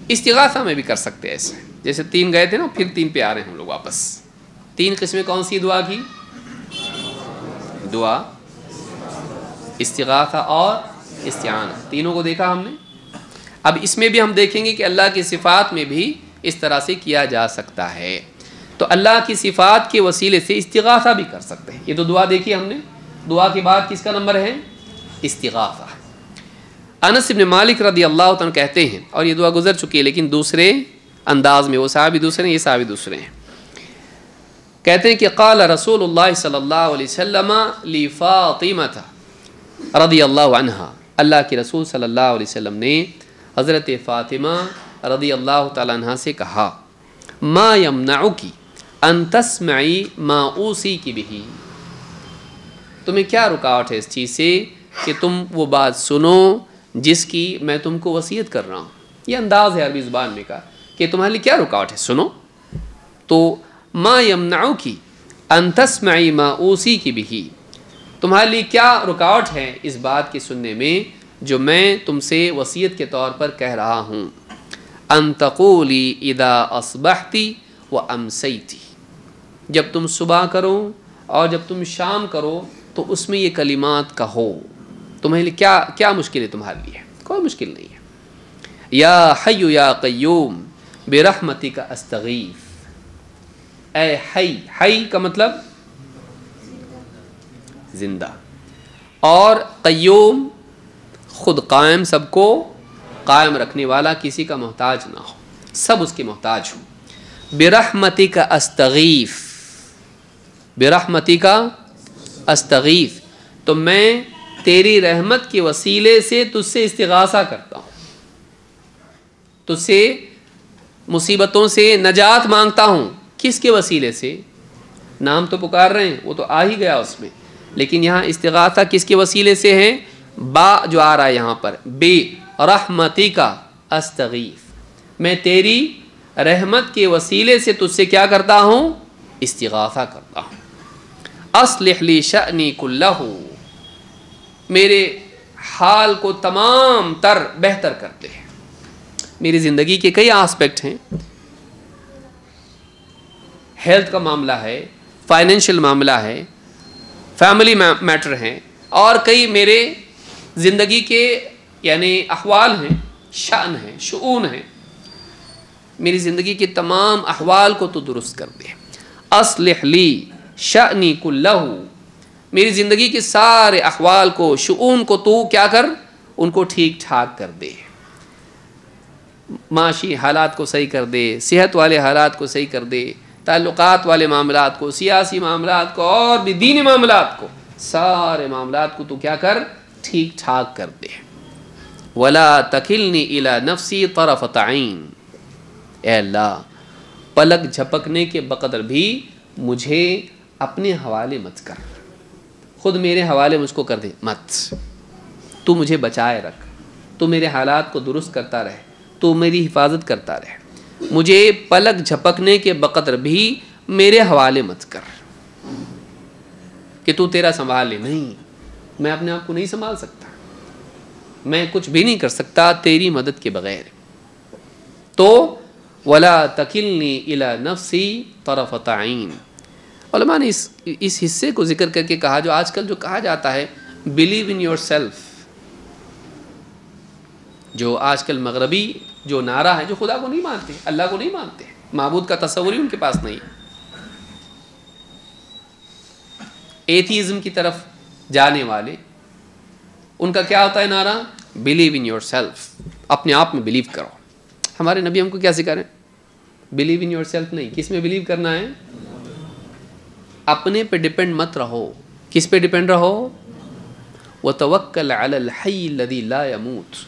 استغاثہ میں بھی کر سکتے ہیں ایسے، جیسے 3 گئے تھے نا، پھر 3 پہ آ رہے ہیں ہم لوگ واپس۔ 3 قسمیں کون سی دعا کی؟ دعا، استغاثہ اور استعانہ، تینوں کو دیکھا ہم نے۔ اب اس میں بھی ہم دیکھیں گے کہ اللہ کی صفات میں بھی اس طرح سے کیا جا سکتا ہے، تو اللہ کی صفات کے وسیلے سے استغاثہ بھی کر سکتے ہیں۔ یہ تو دعا دیکھی ہم نے۔ دعا کے بعد کس کا نمبر ہے؟ استغاثہ۔ انس بن مالک رضی اللہ عنہ کہتے ہیں، اور یہ دعا گزر چکی ہے لیکن دوسرے انداز میں، وہ صحابی دوسرے ہیں، یہ صحابی دوسرے ہیں۔ کہتے ہیں کہ قال رسول اللہ صلی اللہ علیہ وسلم لفاطمہ رضی اللہ عنہا، اللہ کے رسول صلی اللہ علیہ وسلم نے حضرت فاطمہ رضی اللہ تعالیٰ عنہ سے کہا، ما یمنعکی ان تسمعی ما اوصیک بہ، تمہیں کیا رکاوٹ ہے اس چیز سے کہ تم وہ بات سنو جس کی میں تم کو وصیت کر رہا ہوں۔ یہ انداز ہے عربی زبان میں کا کہ تمہارے لیے کیا رکاوٹ ہے، سنو۔ تو ما یمنعکی ان تسمعی ما اوصیک بہ، تمہارے لیے کیا رکاوٹ ہے اس بات کے سننے میں جو میں تم سے وصیت کے طور پر کہہ رہا ہوں۔ ان تقولی اذا اصبحتی و امسیتی، جب تم صبح کرو اور جب تم شام کرو تو اس میں یہ کلمات کہو۔ تمہارے لیے کیا مشکل ہے؟ تمہارے لیے کوئی مشکل نہیں ہے۔ یا حی یا قیوم برحمتک استغیث، اے حی، حی کا مطلب زندہ، اور قیوم خود قائم، سب کو قائم رکھنے والا، کسی کا محتاج نہ ہو، سب اس کے محتاج ہوں۔ برحمتک استغیث، برحمتک استغیث، تو میں تیری رحمت کے وسیلے سے تجھ سے استغاثہ کرتا ہوں، تجھ سے مصیبتوں سے نجات مانگتا ہوں۔ کس کے وسیلے سے؟ نام تو پکار رہے ہیں، وہ تو آ ہی گیا اس میں، لیکن یہاں استغاثہ کس کے وسیلے سے ہے؟ با جو آ رہا ہے یہاں پر، بے رحمتک استغیث، میں تیری رحمت کے وسیلے سے تجھ سے کیا کرتا ہوں؟ استغاثہ کرتا ہوں۔ اصلح لی شأنی کلہ، میرے حال کو تمام تر بہتر کرتے ہیں۔ میری زندگی کے کئی آسپیکٹ ہیں، ہیلتھ کا معاملہ ہے، فائنینشیل معاملہ ہے، فیملی میٹر ہیں، اور کئی میرے زندگی کے یعنی احوال ہیں، شأن ہیں، شؤون ہیں۔ میری زندگی کے تمام احوال کو تو درست کر دے۔ اصلح لی شأنی کلہ، میری زندگی کے سارے احوال کو، شؤون کو تو کیا کر، ان کو ٹھیک ٹھاک کر دے، معاشی حالات کو صحیح کر دے، صحت والے حالات کو صحیح کر دے، تعلقات والے معاملات کو، سیاسی معاملات کو، اور بھی دینی معاملات کو، سارے معاملات کو تو کیا کر، ٹھیک ٹھاک کر دے۔ وَلَا تَكِلْنِي إِلَى نَفْسِي طَرَفَةَ عَيْنٍ، اے اللہ پلک جھپکنے کے بقدر بھی مجھے اپنے حوالے مت کر، خود میرے حوالے مجھ کو کر دے مت، تو مجھے بچائے رکھ، تو میرے حالات کو درست کرتا رہے، تو میری حفاظت کرتا رہے، مجھے پلک جھپکنے کے بقدر بھی میرے حوالے مت کر کہ تو تیرا سنبھال لے۔ نہیں، میں اپنے آپ کو نہیں سنبھال سکتا، میں کچھ بھی نہیں کر سکتا تیری مدد کے بغیر۔ تو وَلَا تَكِلْنِي إِلَى نَفْسِي طَرَفَةَ عَيْنٍ، علماء نے اس حصے کو ذکر کر کے کہا، جو آج کل جو کہا جاتا ہے بلیو ان یور سیلف، جو آج کل مغربی جو نعرہ ہے، جو خدا کو نہیں مانتے، اللہ کو نہیں مانتے، معبود کا تصور ہی ان کے پاس نہیں، ایتھیزم کی طرف جانے والے، ان کا کیا ہوتا ہے نعرہ؟ بلیو ان یور سیلف، اپنے آپ میں بلیو کرو۔ ہمارے نبی ہم کو کیا سکھا رہے ہیں؟ بلیو ان یور سیلف نہیں، کس میں بلیو کرنا ہے؟ اپنے پہ ڈیپینڈ مت رہو۔ کس پہ ڈیپینڈ رہو؟ وَتَوَكَّلْ عَلَى الْحَيِّ الَّذِي لَا يَمُوتُ،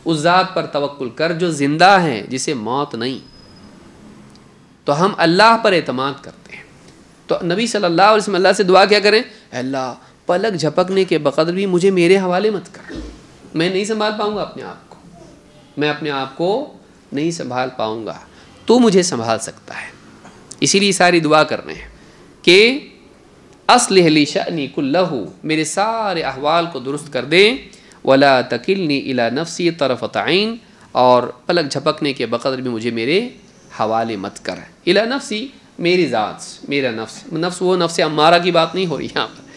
اس ذات پر توکل کر جو زندہ ہے، جسے موت نہیں۔ تو ہم اللہ پر اعتماد کرتے ہیں، تو نبی صلی اللہ علیہ وسلم اللہ سے دعا کیا کریں؟ اے اللہ پلک جھپکنے کے بقدر بھی مجھے میرے حوالے مت کر، میں نہیں سنبھال پاؤں گا اپنے آپ کو، میں اپنے آپ کو نہیں سنبھال پاؤں گا، تو مجھے سنبھال سکتا ہے۔ اسی لیے ساری دعا کر رہے ہیں کہ اصلح لی شأنی کلہ، میرے سارے احوال کو درست کر دیں، ولا تکلنی الی نفسی طرفۃ عین، اور پلک جھپکنے کے بقدر بھی مجھے میرے حوالے مت کر۔ الی نفسی میری ذات، میرا نفس، نفس وہ نفس امارہ کی بات نہیں ہو رہی یہاں پر،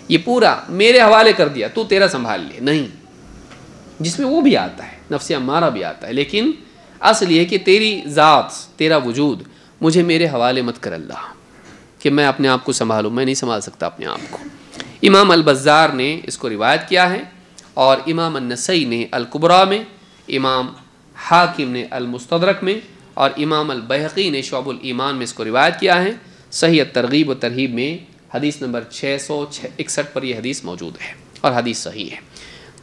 یہ پورا میرے حوالے کر دیا، تو تیرا سنبھال لے، نہیں، جس میں وہ بھی آتا ہے، نفس امارہ بھی آتا ہے، لیکن اصل یہ کہ تیری ذات، تیرا وجود مجھے میرے حوالے مت کر اللہ، کہ میں اپنے آپ کو سنبھالوں، میں نہیں سنبھال سکتا اپنے آپ کو۔ امام البزار نے اس کو روایت کیا ہے، اور امام النسائی نے الکبریٰ میں، امام حاکم نے المستدرک میں، اور امام البیہقی نے شعب الایمان میں اس کو روایت کیا ہے۔ صحیح ترغیب و ترہیب میں حدیث نمبر 661 پر یہ حدیث موجود ہے، اور حدیث صحیح ہے۔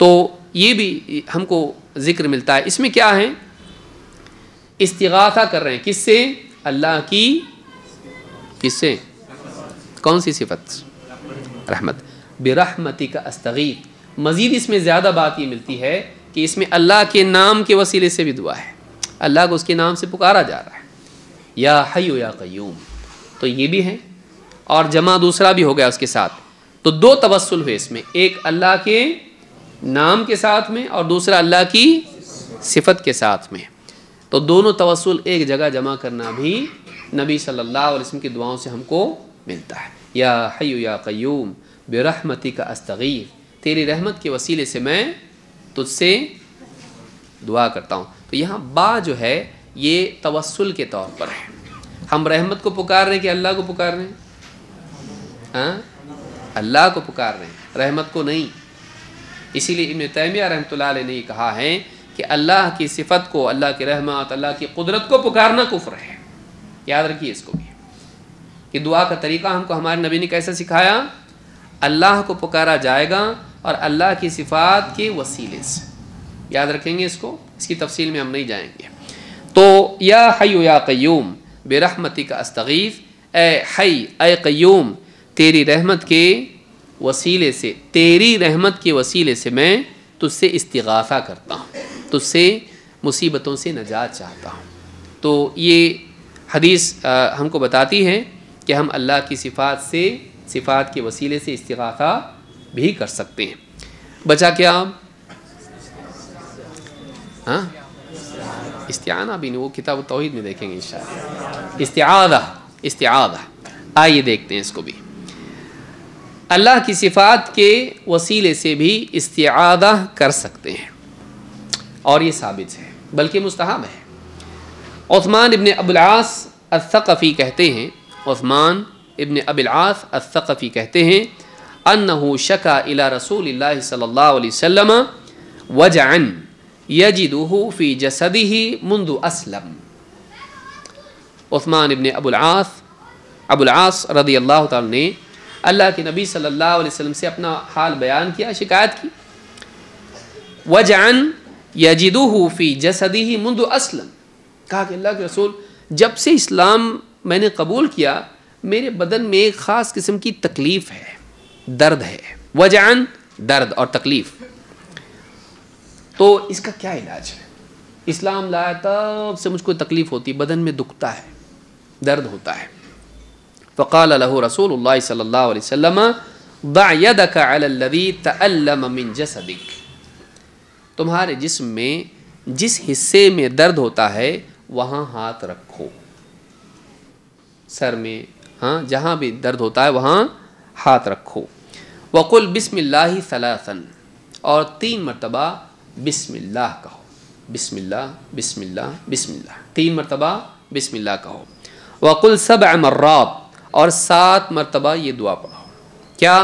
تو یہ بھی ہم کو ذکر ملتا ہے، اس میں کیا ہے؟ استغاثہ کر رہے ہیں، کس سے؟ اللہ کی، کس سے؟ کون سی صفت؟ رحمت۔ برحمتک استغیث، مزید اس میں زیادہ بات یہ ملتی ہے کہ اس میں اللہ کے نام کے وسیلے سے بھی دعا ہے، اللہ کو اس کے نام سے پکارا جا رہا ہے، یا حی یا قیوم، تو یہ بھی ہے، اور جمع دوسرا بھی ہو گیا اس کے ساتھ۔ تو دو توسل ہوئے اس میں، ایک اللہ کے نام کے ساتھ میں، اور دوسرا اللہ کی صفت کے ساتھ میں۔ تو دونوں توسل ایک جگہ جمع کرنا بھی نبی صلی اللہ علیہ وسلم کی دعاؤں سے ہم کو ملتا ہے۔ یا حی یا قیوم برحمتک استغیث، تیری رحمت کے وسیلے سے میں تجھ سے دعا کرتا ہوں۔ تو یہاں با جو ہے یہ توسل کے طور پر ہے، ہم رحمت کو پکار رہے ہیں کہ اللہ کو پکار رہے ہیں؟ ہاں، اللہ کو پکار رہے ہیں، رحمت کو نہیں۔ اسی لیے ابن تیمیہ رحمۃ اللہ علیہ نے یہ کہا ہے کہ اللہ کی صفت کو، اللہ کی رحمت، اللہ کی قدرت کو پکارنا کفر ہے۔ یاد رکھیے اس کو بھی کہ دعا کا طریقہ ہم کو ہمارے نبی نے کیسے سکھایا؟ اللہ کو پکارا جائے گا اور اللہ کی صفات کے وسیلے سے۔ یاد رکھیں گے اس کو، اس کی تفصیل میں ہم نہیں جائیں گے۔ تو یا حی یا قیوم برحمتک استغیث، اے حی اے قیوم تیری رحمت کے وسیلے سے، تیری رحمت کے وسیلے سے میں تجھ سے استغاثہ کرتا ہوں، تجھ سے مصیبتوں سے نجات چاہتا ہوں۔ تو یہ حدیث ہم کو بتاتی ہے کہ ہم اللہ کی صفات سے، صفات کے وسیلے سے استغاثہ بھی کر سکتے ہیں۔ بچا کیا آپ؟ ہاں استعانہ بھی نہیں، وہ کتاب التوحید میں دیکھیں گے انشاءاللہ۔ استعاذہ آئیے دیکھتے ہیں اس کو بھی۔ اللہ کی صفات کے وسیلے سے بھی استعاذہ کر سکتے ہیں اور یہ ثابت ہے، بلکہ مستحب ہے۔ عثمان ابن ابو العاص الثقفی کہتے ہیں، عثمان ابن ابی العاص الثقفی کہتے ہیں انہ شکا الی رسول اللہ صلی اللہ علیہ وسلم وجعا یجدہ فی جسدہ منذ اسلم۔ عثمان ابن ابو العاص رضی اللہ تعالیٰ نے اللہ کے نبی صلی اللہ علیہ وسلم سے اپنا حال بیان کیا، شکایت کی۔ وجعا یجدہ فی جسدہ منذ اسلم، کہا کہ اللہ کے رسول جب سے اسلام میں نے قبول کیا میرے بدن میں ایک خاص قسم کی تکلیف ہے، درد ہے۔ وجعن درد اور تکلیف، تو اس کا کیا علاج ہے؟ اسلام لایا تب سے مجھ کو تکلیف ہوتی، بدن میں دکھتا ہے، درد ہوتا ہے۔ فقال له رسول اللہ صلی اللہ علیہ وسلم ضع يدك على الذي تألم من جسدك، تمہارے جسم میں جس حصے میں درد ہوتا ہے وہاں ہاتھ رکھو، سر میں، ہاں جہاں بھی درد ہوتا ہے وہاں ہاتھ رکھو۔ وقل بسم اللہ ثلاثا، اور 3 مرتبہ بسم اللہ کہو، بسم اللہ بسم اللہ بسم اللہ، 3 مرتبہ بسم اللہ کہو۔ وقل 7 مرات، اور 7 مرتبہ یہ دعا پڑھو، کیا؟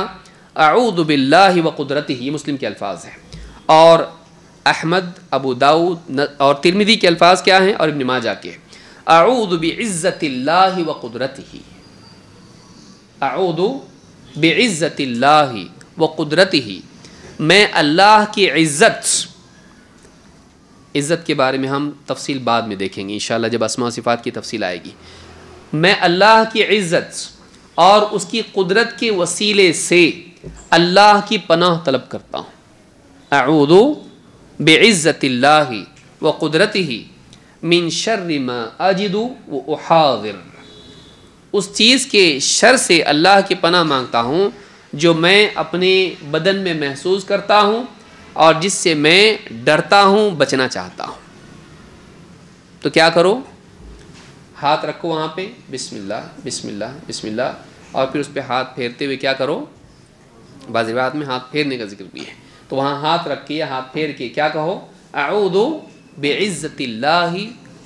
اعوذ باللہ وقدرتہ، یہ مسلم کے الفاظ ہیں، اور احمد، ابو داؤد اور ترمذی کے الفاظ کیا ہیں، اور ابن ماجہ کے، اعوذ بعزت اللہ وقدرتہ، اعوذ بعزت اللہ وقدرتہ، میں اللہ کی عزت کے بارے میں ہم تفصیل بعد میں دیکھیں گے انشاءاللہ جب اسماء و صفات کی تفصیل آئے گی۔ میں اللہ کی عزت اور اس کی قدرت کے وسیلے سے اللہ کی پناہ طلب کرتا ہوں۔ اعوذ بعزت اللہ وقدرتہ من شر ما اجد واحاذر، اس چیز کے شر سے اللہ کی پناہ مانگتا ہوں جو میں اپنے بدن میں محسوس کرتا ہوں اور جس سے میں ڈرتا ہوں، بچنا چاہتا ہوں۔ تو کیا کرو؟ ہاتھ رکھو وہاں پہ، بسم اللہ بسم اللہ بسم اللہ، اور پھر اس پہ ہاتھ پھیرتے ہوئے کیا کرو؟ بعض روایات میں ہاتھ پھیرنے کا ذکر بھی ہے، تو وہاں ہاتھ رکھ کے یا ہاتھ پھیر کے کیا کہو؟ اعوذ بعزت اللہ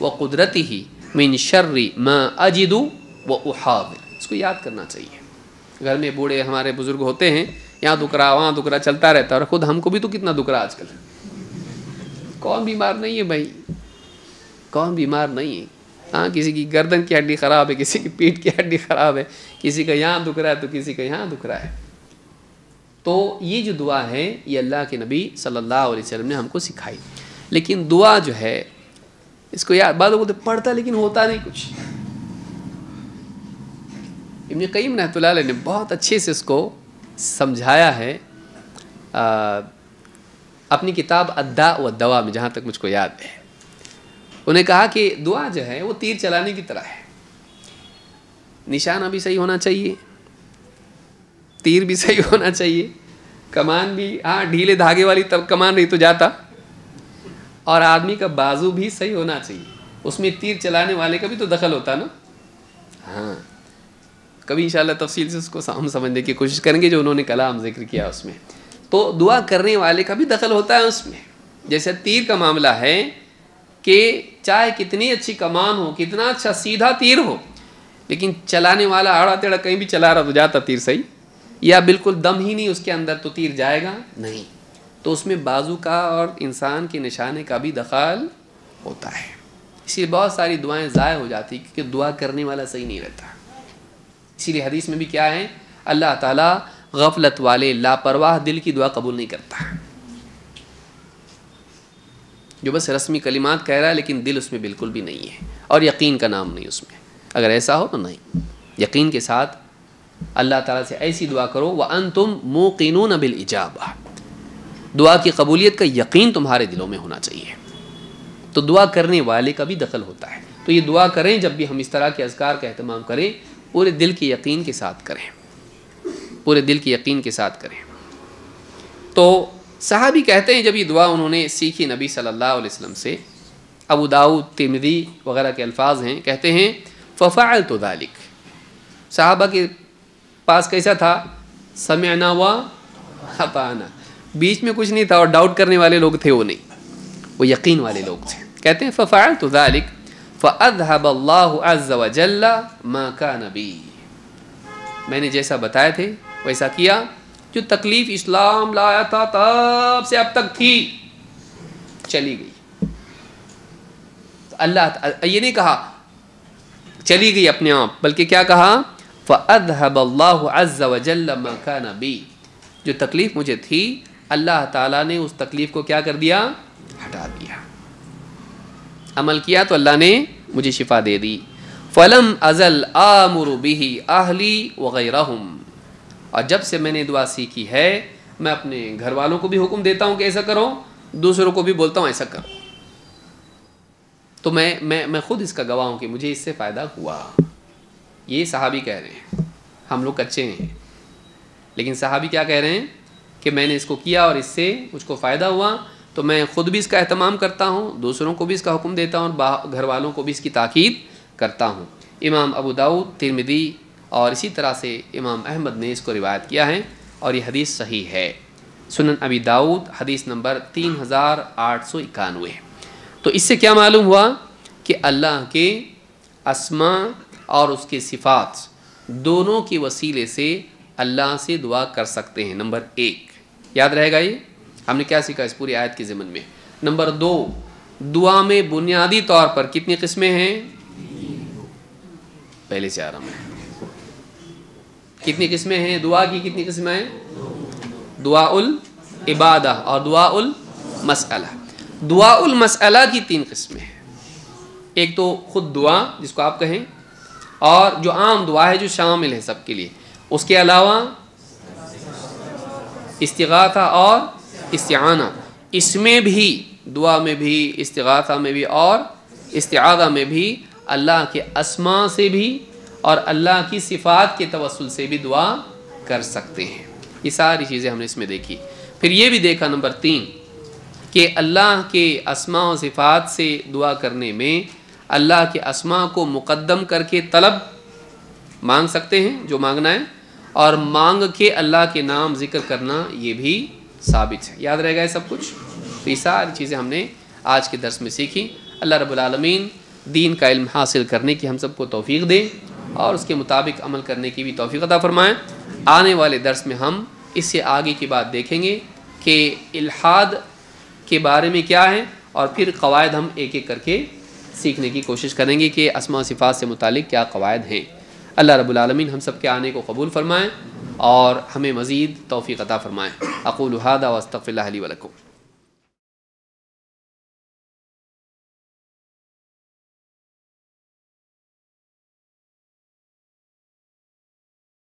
وقدرتہ من شر ما اجد واحاذر۔ اس کو یاد کرنا چاہیے۔ گھر میں بوڑھے ہمارے بزرگ ہوتے ہیں، یہاں دکھ رہا وہاں دکھ رہا چلتا رہتا ہے، اور خود ہم کو بھی تو کتنا دکھ رہا آج کل۔ کون بیمار نہیں ہے بھائی؟ کون بیمار نہیں ہے؟ ہاں کسی کی گردن کی ہڈی خراب ہے، کسی کی پیٹھ کی ہڈی خراب ہے، کسی کا یہاں دکھ رہا ہے تو کسی کا یہاں دکھ رہا ہے۔ تو یہ جو دعا ہے یہ اللہ کے نبی صلی اللہ علیہ وسلم نے ہم کو سکھائی، لیکن دعا جو ہے اس کو یاد، بعض لوگوں تو پڑھتا لیکن ہوتا نہیں کچھ۔ ابن قیم رحمۃ اللہ علیہ نے بہت اچھے سے اس کو سمجھایا ہے اپنی کتاب الداء والدواء میں، جہاں تک مجھ کو یاد ہے۔ انہیں کہا کہ دعا جو ہے وہ تیر چلانے کی طرح ہے، نشانہ بھی صحیح ہونا چاہیے، تیر بھی صحیح ہونا چاہیے، کمان بھی، ہاں ڈھیلے دھاگے والی کمان رہی تو جاتا، اور آدمی کا بازو بھی صحیح ہونا چاہیے، اس میں تیر چلانے والے کا بھی تو دخل ہوتا نا۔ ہاں کبھی انشاءاللہ تفصیل سے اس کو ہم سمجھنے کی کوشش کریں گے جو انہوں نے کلام ذکر کیا اس میں، تو دعا کرنے والے کا بھی دخل ہوتا ہے اس میں۔ جیسے تیر کا معاملہ ہے کہ چاہے کتنی اچھی کمان ہو، کتنا اچھا سیدھا تیر ہو، لیکن چلانے والا آڑا تیڑا کہیں بھی چلا رہا تو جاتا تیر صحیح، یا بالکل دم ہی نہیں اس کے اندر تو تیر جائے گا نہیں. تو اس میں بازو کا اور انسان کے نشانے کا بھی دخل ہوتا ہے. اسی لیے بہت ساری دعائیں ضائع ہو جاتی کیونکہ دعا کرنے والا صحیح نہیں رہتا. اسی لیے حدیث میں بھی کیا ہے, اللہ تعالیٰ غفلت والے لاپرواہ دل کی دعا قبول نہیں کرتا, جو بس رسمی کلمات کہہ رہا ہے لیکن دل اس میں بالکل بھی نہیں ہے اور یقین کا نام نہیں اس میں. اگر ایسا ہو تو نہیں, یقین کے ساتھ اللہ تعالیٰ سے ایسی دعا کرو وَأَنْتُمْ مُوقِنُونَ بِالْإِجَابَةِ, دعا کی قبولیت کا یقین تمہارے دلوں میں ہونا چاہیے. تو دعا کرنے والے کا بھی دخل ہوتا ہے. تو یہ دعا کریں جب بھی ہم اس طرح کے اذکار کا اہتمام کریں, پورے دل کے یقین کے ساتھ کریں, پورے دل کے یقین کے ساتھ کریں. تو صحابی کہتے ہیں جب یہ دعا انہوں نے سیکھی نبی صلی اللہ علیہ وسلم سے, ابو داؤد, ترمذی وغیرہ کے الفاظ ہیں, کہتے ہیں فَفَعَلْتُ ذَلِكَ. صحابہ کے پاس کیسا تھا, سمعنا وَأَطَعْنَا, بیچ میں کچھ نہیں تھا اور ڈاؤٹ کرنے والے لوگ تھے وہ نہیں, وہ یقین والے لوگ تھے. کہتے ہیں فَفَعَلْتُ ذَلِكَ فَأَذْهَبَ اللَّهُ عَزَّ وَجَلَّ مَا كَانَ بِي. میں نے جیسا بتایا تھے ویسا کیا. جو تکلیف اسلام لایا تھا تب سے اب تک تھی, چلی گئی. تو اللہ یہ نہیں کہا چلی گئی اپنے آپ, بلکہ کیا کہا فَأَذْهَبَ اللَّهُ عَزَّ وَجَلَّ مَا كَانَ بِي. جو تکلیف مجھے تھی اللہ تعالیٰ نے اس تکلیف کو کیا کر دیا, ہٹا دیا. عمل کیا تو اللہ نے مجھے شفا دے دی. فَلَمْ أَزَلْ آمُرُ بِهِ أَهْلِي وَغَيْرَهُمْ. اور جب سے میں نے دعا سیکھی ہے میں اپنے گھر والوں کو بھی حکم دیتا ہوں کہ ایسا کرو, دوسروں کو بھی بولتا ہوں ایسا کرو. تو میں خود اس کا گواہ ہوں کہ مجھے اس سے فائدہ ہوا. یہ صحابی کہہ رہے ہیں, ہم لوگ کچے ہیں, لیکن صحابی کیا کہہ رہے ہیں کہ میں نے اس کو کیا اور اس سے مجھ کو فائدہ ہوا, تو میں خود بھی اس کا اہتمام کرتا ہوں, دوسروں کو بھی اس کا حکم دیتا ہوں, اور گھر والوں کو بھی اس کی تاکید کرتا ہوں. امام ابو داؤد, ترمذی اور اسی طرح سے امام احمد نے اس کو روایت کیا ہے اور یہ حدیث صحیح ہے. سنن ابی داؤد حدیث نمبر 3891. تو اس سے کیا معلوم ہوا کہ اللہ کے اسماء اور اس کے صفات دونوں کے وسیلے سے اللہ سے دعا کر سکتے ہیں. نمبر 1 یاد رہے گا, یہ ہم نے کیا سیکھا اس پوری آیت کے ضمن میں. نمبر 2, دعا میں بنیادی طور پر کتنی قسمیں ہیں, پہلے سے آ رہا میں, کتنی قسمیں ہیں دعا کی, کتنی قسمیں ہیں, دعا العبادہ اور دعا المسئلہ. دعا المسئلہ کی 3 قسمیں ہیں. ایک تو خود دعا جس کو آپ کہیں, اور جو عام دعا ہے جو شامل ہے سب کے لیے. اس کے علاوہ استغاثہ اور استعانہ, اس میں بھی دعا میں بھی, استغاثہ میں بھی اور استعاذہ میں بھی اللہ کے اسماء سے بھی اور اللہ کی صفات کے توسل سے بھی دعا کر سکتے ہیں. یہ ساری چیزیں ہم نے اس میں دیکھی. پھر یہ بھی دیکھا نمبر 3 کہ اللہ کے اسماء و صفات سے دعا کرنے میں اللہ کے اسماء کو مقدم کر کے طلب مانگ سکتے ہیں جو مانگنا ہے, اور مانگ کے اللہ کے نام ذکر کرنا یہ بھی ثابت ہے. یاد رہے گا یہ سب کچھ. تو یہ ساری چیزیں ہم نے آج کے درس میں سیکھی. اللہ رب العالمین دین کا علم حاصل کرنے کی ہم سب کو توفیق دے اور اس کے مطابق عمل کرنے کی بھی توفیق عطا فرمائیں. آنے والے درس میں ہم اس سے آگے کی بات دیکھیں گے کہ الحاد کے بارے میں کیا ہے, اور پھر قواعد ہم ایک ایک کر کے سیکھنے کی کوشش کریں گے کہ اسماء و صفات سے متعلق کیا قواعد ہیں. اللہ رب العالمین ہم سب کے آنے کو قبول فرمائیں اور ہمیں مزید توفیق عطا فرمائیں. اقول ھذا واستغفر اللہ لی ولکم.